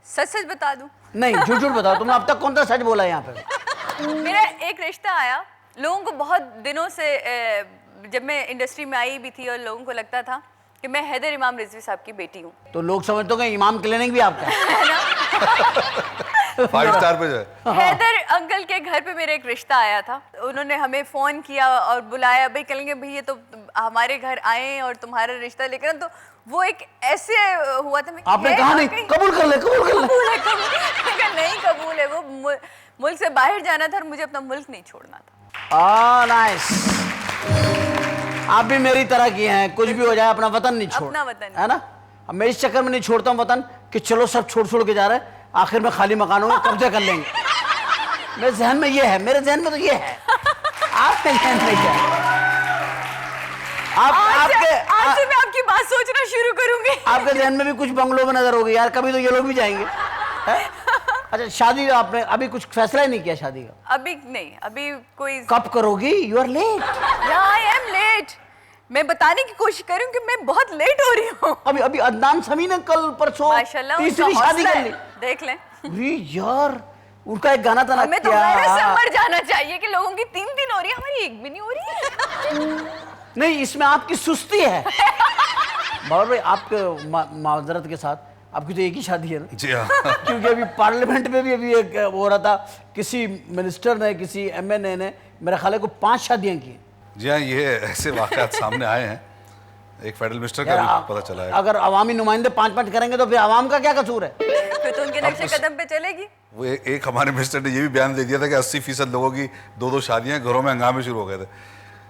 सच सच बता दूं, नहीं, झूठ झूठ बताओ, तुमने अब तक कौन सा सच बोला है यहाँ पे? मेरा एक रिश्ता आया, लोगों को बहुत दिनों से जब मैं इंडस्ट्री में आई भी थी और लोगों को लगता था कि मैं हैदर इमाम रिजवी साहब की बेटी हूँ। तो लोग समझते होंगे इमाम क्लिनिक भी आपका है। 5 स्टार पे जाए। हैदर अंकल के घर पे मेरा एक रिश्ता आया था, उन्होंने हमें फोन किया और बुलाया, भाई कहेंगे भाई ये तो हमारे घर आए और तुम्हारा रिश्ता लेकर, तो वो एक ऐसे हुआ था। आपने कहा नहीं, कबूल कर ले, कबूल कर ले। कबूल है, कबूल है। नहीं कबूल है, वो मुल्क से बाहर जाना था और मुझे अपना मुल्क नहीं छोड़ना था। नाइस, आप भी मेरी तरह की हैं, कुछ भी हो जाए अपना वतन नहीं छोड़, अपना वतन है ना। अब मैं इस चक्कर में नहीं छोड़ता हूँ वतन कि चलो सब छोड़ छोड़ के जा रहे हैं, आखिर में खाली मकानों में कब्जा कर लेंगे। मेरे जहन में ये है, मेरे जहन में तो ये है। आपके जहन में क्या है? आज से मैं आपकी बात सोचना शुरू करूंगी। आपके जहन में भी कुछ बंगलों में नजर होगी यार, कभी तो ये लोग भी जाएंगे, है? अच्छा शादी आपने अभी कुछ फैसला ही नहीं किया शादी का? अभी नहीं, अभी कोई। कब करोगी? You are late. I am late. मैं बताने की कोशिश कर रही हूँ कि मैं बहुत लेट हो रही हूँ। अभी अभी अदनान समी ने कल परसों माशाल्लाह तीसरी उनका शादी हौसला कर है, ली। देख लें। अरे यार, उनका एक गाना था ना, हमें तो मेरे से मर जाना चाहिए कि लोगों की 3 हो रही है, हमारी एक भी नहीं हो रही है। नहीं, इसमें आपकी सुस्ती है। बाबर भाई, आपके माजरत के साथ आपकी तो एक ही शादी है ना? जी हाँ। क्योंकि अभी पार्लियामेंट में भी अभी एक हो रहा था, किसी मिनिस्टर ने, किसी एमएनए ने मेरे ख्याल को 5 शादियां की। जी हाँ, ये ऐसे वाक़यात सामने आए हैं। एक फेडरल मिनिस्टर का भी पता चला है। अगर अवामी नुमाइंदे 5-5 करेंगे तो फिर आवाम का क्या कसूर है? फिर तो उनके नक्शे कदम पे चलेगी। वो एक हमारे मिनिस्टर ने ये भी बयान दे दिया था कि 80% लोगों की 2-2 शादियां, घरों में हंगामे शुरू हो गए थे।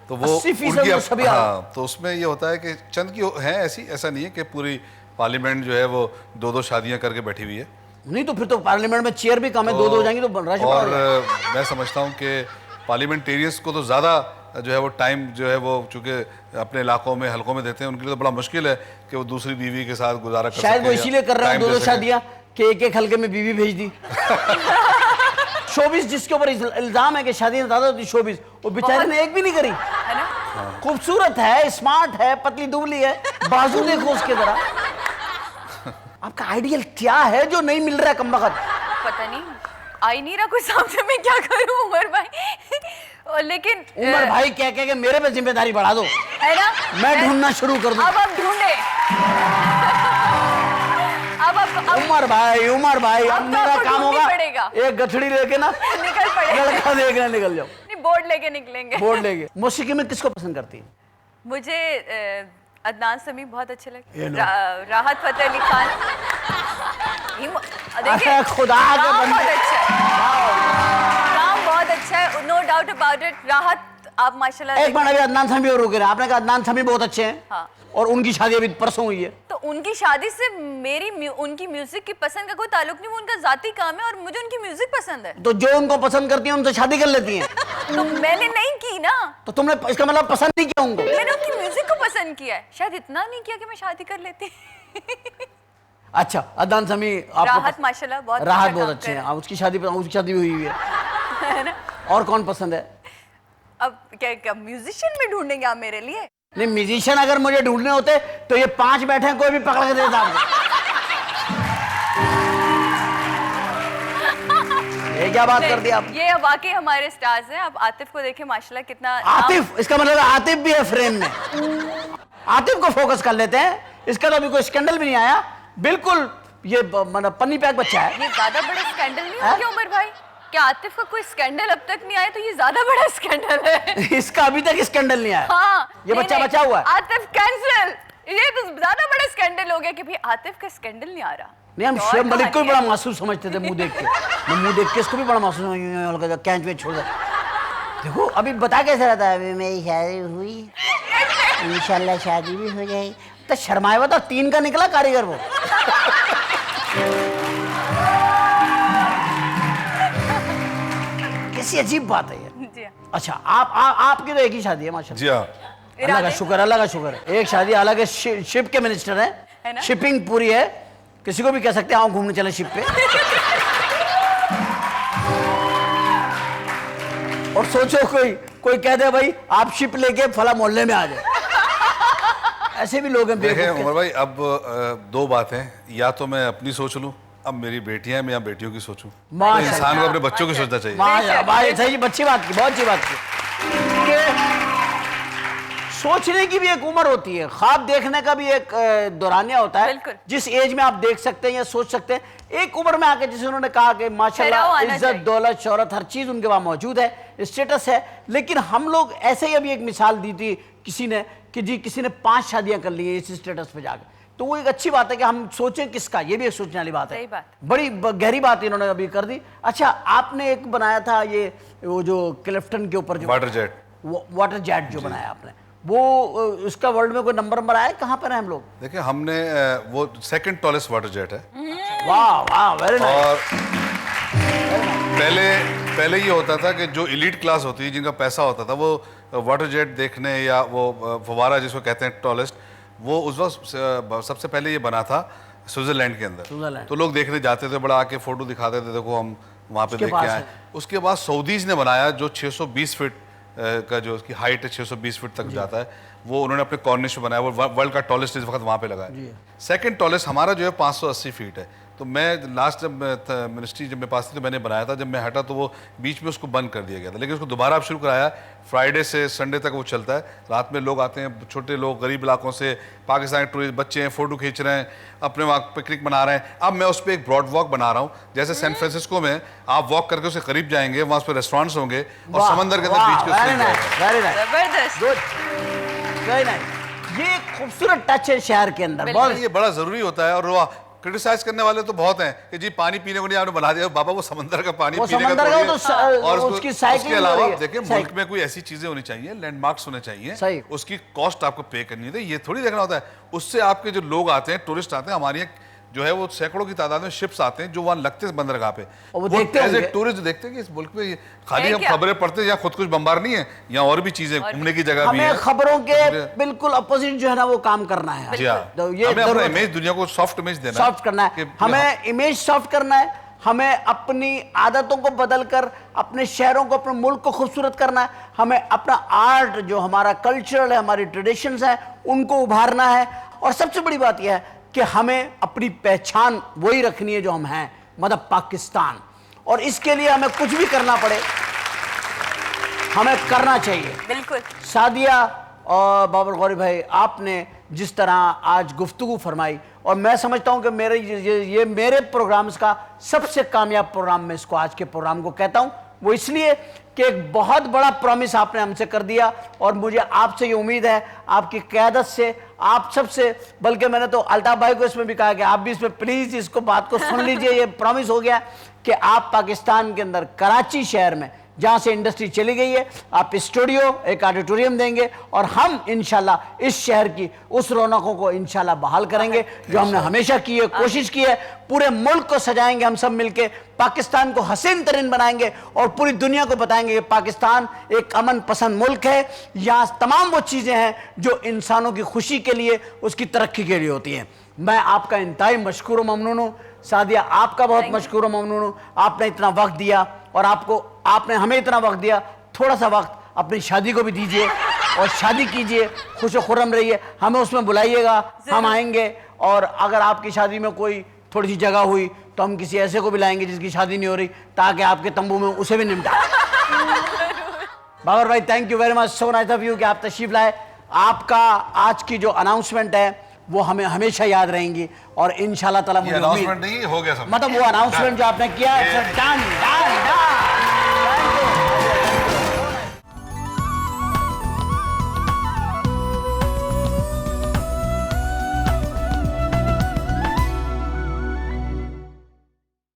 तो वो 80% तो सभी हाँ, तो उसमें ये होता है कि चंद की है ऐसी, ऐसा नहीं है कि पूरी पार्लियामेंट जो है वो 2-2 शादियां करके बैठी हुई है। नहीं तो फिर तो पार्लियामेंट में चेयर भी कम है, 2-2 हो जाएंगी तो रश बढ़ और जाएगा। मैं समझता हूँ कि पार्लियामेंटेरियंस को तो ज़्यादा जो है वो टाइम जो है वो चूँकि अपने इलाकों में हलकों में देते हैं, उनके लिए तो बड़ा मुश्किल है कि वो दूसरी बीवी के साथ गुजारा कर शायद सकें वो या इसीलिए कर रहे हैं टाइम 2-2 दे सकें। शादियां कि एक हल्के में बीवी भेज दी। शोबिस जिसके ऊपर इल्जाम है कि शादी ज्यादा होती, शोबिस, वो बेचारे ने एक भी नहीं करी। है ना? खूबसूरत है, स्मार्ट है, पतली दुबली है, बाजू देखो उसके जरा। आपका आइडियल क्या है जो नहीं मिल रहा है कमबख्त? पता नहीं, आई नहीं रहा कुछ सामने, मैं क्या करूं उमर भाई। लेकिन उमर भाई कह के मेरे पे जिम्मेदारी बढ़ा दो, है ना, मैं ढूंढना शुरू कर दूं। अब आप ढूंढे। उमर भाई अब तो मेरा आपको काम ढूंढनी होगा, पड़ेगा। एक गठड़ी लेके ना निकल पड़ेगा। लड़का देखने निकल जाओ। नहीं, बोर्ड लेके निकलेंगे। बोर्ड लेके। मौसीकी में किसको पसंद करती है? मुझे अदनान समी बहुत अच्छे ये लगते, लो। राहत फतेह अली खान। देखिए, अरे खुदा के काम बंदे। बहुत अच्छा है, काम बहुत अच्छा है, नो डाउट अबाउट इट। राहत आप माशाल्लाह एक मिनट, अभी अदनान सामी और रुके रहे, आपने कहा अदनान सामी बहुत अच्छे हैं। हाँ। और उनकी शादी अभी परसों हुई है। तो उनकी शादी से उनकी म्यूजिक की पसंद का कोई ताल्लुक नहीं, वो उनका जाती काम है और मुझे उनकी म्यूजिक पसंद है। तो जो उनको पसंद करती हैं उनसे शादी कर लेती हैं। तो मैंने नहीं की ना, तो तुमने इसका मतलब पसंद नहीं किया उनको। मैंने उनकी म्यूजिक को पसंद किया है, शायद इतना नहीं किया कि मैं शादी कर लेती। अच्छा, अदनान सामी आपको राहत माशाल्लाह बहुत राहत अच्छा बहुत काम अच्छे हैं। कर रहे उसकी शादी भी हुई है। है ना। और कौन पसंद है? अब क्या म्यूजिशियन में ढूंढेंगे आप मेरे लिए? नहीं, म्यूजिशियन अगर मुझे ढूंढने होते तो ये 5 बैठे हैं, कोई भी पकड़ के देता आपको। ये क्या बात कर दी आप? ये वाकई हमारे स्टार्स हैं। आप आतिफ को देखें माशाल्लाह कितना। आतिफ, इसका मतलब आतिफ भी है फ्रेम में। आतिफ को फोकस कर लेते हैं। इसका तो अभी कोई स्कैंडल भी नहीं आया, बिल्कुल ये मतलब पन्नी पैक बच्चा है। ये ज्यादा बड़ा स्कैंडल नहीं हो गया उमर भाई? क्या आतिफ का कोई स्कैंडल अब तक नहीं आया तो ये ज्यादा बड़ा स्कैंडल है। इसका अभी तक स्कैंडल नहीं आया। हाँ, ये बच्चा बचा हुआ है। आतिफ कैंसिल। ये तो ज्यादा बड़ा स्कैंडल हो गया कि भाई आतिफ का स्कैंडल नहीं आ रहा। नहीं, हम तो और शेब मलिक को भी कहानी बड़ा है। मासूम समझते थे मुंह देख के। मैं मुंह देख के इसको भी बड़ा मासूम कैंच में छोड़ दे। देखो अभी बता कैसे रहता है, अभी मेरी शादी हुई, इंशाल्लाह शादी भी हो जाएगी। तो शर्माए हुआ था, 3 का निकला कारीगर वो। कैसी अजीब बात है ये। जी हाँ। अच्छा, आपकी तो एक ही शादी है माशाल्लाह। जी हाँ। अल्लाह का शुक्र, अल्लाह का शुक्र है। एक शादी, हालांकि शिप के मिनिस्टर है हैं, ना? शिपिंग पूरी है, किसी को भी कह सकते हैं आओ घूमने चले शिप पे। और सोचो कोई कह दे भाई आप शिप लेके फला मोहल्ले में आ जाए, ऐसे भी लोग हैं देखें बेवकूफ के। उमर भाई, अब 2 बातें, या तो मैं अपनी सोच लूं, अब मेरी बेटियां हैं, मैं यहाँ बेटियों की सोचूं। तो माशाल्लाह। इंसान को अपने बच्चों की सोचना चाहिए। माशाल्लाह, भाई सही, अच्छी बात की, बहुत अच्छी बात की। कि सोचने की भी एक उम्र होती है, ख्वाब देखने का भी एक दौरानिया होता है। बिल्कुल। जिस एज में आप देख सकते हैं या सोच सकते हैं। एक उम्र में आके जैसे उन्होंने कहा कि ठहराव माशाल्लाह आना इज्जत, चाहिए। दौलत, शोहरत, हर चीज उनके वहां मौजूद है, स्टेटस है। लेकिन हम लोग ऐसे ही अभी एक मिसाल दी थी किसी ने कि जी किसी ने 5 शादियां कर ली है इस स्टेटस पे जाकर। तो वो एक अच्छी बात है कि हम सोचें किसका, ये भी एक सोचने वाली बात है। सही बात। बड़ी गहरी बात इन्होंने अभी कर दी। अच्छा, आपने एक बनाया था ये वो जो क्लिफ्टन के ऊपर जो वाटर जेट। वाटर जेट जो बनाया आपने, वो उसका वर्ल्ड में कोई नंबर आया है? कहाँ पर है हम लोग? देखिए हमने वो 2nd टॉलेस्ट वाटर जेट है। वाह वाह, वेरी नाइस। और पहले ये होता था कि जो एलीट क्लास होती है, जिनका पैसा होता था, वो वाटर जेट देखने, या वो फवारा जिसको कहते हैं टॉलेस्ट, वो उस वक्त सबसे पहले ये बना था स्विट्जरलैंड के अंदर। स्विट्जरलैंड। तो लोग देखने जाते थे, बड़ा आके फोटो दिखाते थे, देखो हम वहाँ पे उसके देख के पास आए। है। उसके बाद सऊदीज ने बनाया जो 620 फीट का, जो उसकी हाइट है 620 फीट तक जाता है, वो उन्होंने अपने कॉर्निश में बनाया। वो वर्ल्ड का टॉलेस्ट इस वक्त वहाँ पे लगा है। 2nd टॉलेस्ट हमारा जो है 580 फीट है। तो मैं लास्ट जब मिनिस्ट्री जब मेरे पास थी तो मैंने बनाया था, जब मैं हटा तो वो बीच में उसको बंद कर दिया गया था, लेकिन उसको दोबारा अब शुरू कराया। फ्राइडे से संडे तक वो चलता है। रात में लोग आते हैं, छोटे लोग गरीब इलाकों से, पाकिस्तान के टूरिस्ट बच्चे हैं, फोटो खींच रहे हैं, अपने वहाँ पिकनिक मना रहे हैं। अब मैं उस पर एक ब्रॉड वॉक बना रहा हूँ, जैसे सैन फ्रांसिस्को में आप वॉक करके उसके करीब जाएंगे, वहाँ उस पर रेस्टोरेंट्स होंगे और समंदर के अंदर बीच के वेरी नाइस, वेरी नाइस, जबरदस्त। Good, very nice. ये एक खूबसूरत टच है शहर के अंदर, बिल्कुल। बहुत ये बड़ा जरूरी होता है। और वो क्रिटिसाइज करने वाले तो बहुत हैं कि जी पानी पीने को नहीं आपने बना दिया। बाबा वो समंदर का पानी वो पीने समंदर का थोड़ी वो है। तो और उसकी साइकिल उसके हो अलावा रही है। देखिए सही। मुल्क में कोई ऐसी चीजें होनी चाहिए, लैंडमार्क्स होने चाहिए, सही। उसकी कॉस्ट आपको पे करनी है। ये थोड़ी देखना होता है, उससे आपके जो लोग आते हैं, टूरिस्ट आते हैं, हमारे यहाँ जो है वो सैकड़ों की तादाद में शिप्स आते हैं जो वहाँ लगते हैं बंदरगाह पे। और वो देखते एज ए होंगे। टूरिस्ट देखते हैं कि इस मुल्क में ये खाली है हम क्या? खबरें पढ़ते हैं, यहाँ खुद कुछ बम्बार नहीं है, यहाँ और भी चीजें घूमने की जगह भी है। हमें खबरों के बिल्कुल अपोजिट जो है ना वो काम करना है। जी हाँ, तो ये हमें अपना जरूरत है। इमेज दुनिया को सॉफ्ट इमेज देना सॉफ्ट करना है, कि हमें इमेज सॉफ्ट करना है, हमें अपनी आदतों को बदलकर अपने शहरों को, अपने मुल्क को खूबसूरत करना है, हमें अपना आर्ट जो हमारा कल्चरल है, हमारी ट्रेडिशंस हैं, उनको उभारना है। और सबसे बड़ी बात यह है कि हमें अपनी पहचान वही रखनी है जो हम हैं, मतलब पाकिस्तान। और इसके लिए हमें कुछ भी करना पड़े, हमें करना चाहिए। बिल्कुल। सादिया और बाबर गौरी भाई, आपने जिस तरह आज गुफ्तगू फरमाई, और मैं समझता हूं कि मेरे ये मेरे प्रोग्राम्स का सबसे कामयाब प्रोग्राम मैं इसको आज के प्रोग्राम को कहता हूं। वो इसलिए कि एक बहुत बड़ा प्रॉमिस आपने हमसे कर दिया, और मुझे आपसे ये उम्मीद है, आपकी क़यादत से, आप सबसे, बल्कि मैंने तो अल्ताफ भाई को इसमें भी कहा कि आप भी इसमें प्लीज़ इसको बात को सुन लीजिए। ये प्रॉमिस हो गया कि आप पाकिस्तान के अंदर कराची शहर में जहाँ से इंडस्ट्री चली गई है, आप स्टूडियो, एक ऑडिटोरियम देंगे और हम इंशाल्लाह इस शहर की उस रौनकों को इंशाल्लाह बहाल करेंगे जो हमने हमेशा की है, कोशिश की है। पूरे मुल्क को सजाएंगे हम सब मिलके, पाकिस्तान को हसीन तरीन बनाएंगे और पूरी दुनिया को बताएंगे कि पाकिस्तान एक अमन पसंद मुल्क है। यहाँ तमाम वो चीज़ें हैं जो इंसानों की खुशी के लिए, उसकी तरक्की के लिए होती हैं। मैं आपका इंतहाई मशकूर व ममनून हूँ सादिया, आपका बहुत मशकूर व ममनून हूँ। आपने इतना वक्त दिया और आपने हमें इतना वक्त दिया। थोड़ा सा वक्त अपनी शादी को भी दीजिए और शादी कीजिए, खुश खुर्रम रहिए, हमें उसमें बुलाइएगा, हम आएंगे। और अगर आपकी शादी में कोई थोड़ी सी जगह हुई तो हम किसी ऐसे को भी लाएंगे जिसकी शादी नहीं हो रही, ताकि आपके तंबू में उसे भी निपटा। बाबर भाई, thank you very much, so nice of you कि आप तशरीफ लाए। आपका आज की जो अनाउंसमेंट है वो हमें हमेशा याद रहेंगी और इंशाल्लाह ताला मुझे अनाउंसमेंट नहीं हो गया सब, मतलब वो अनाउंसमेंट जो आपने किया, डन डन डन।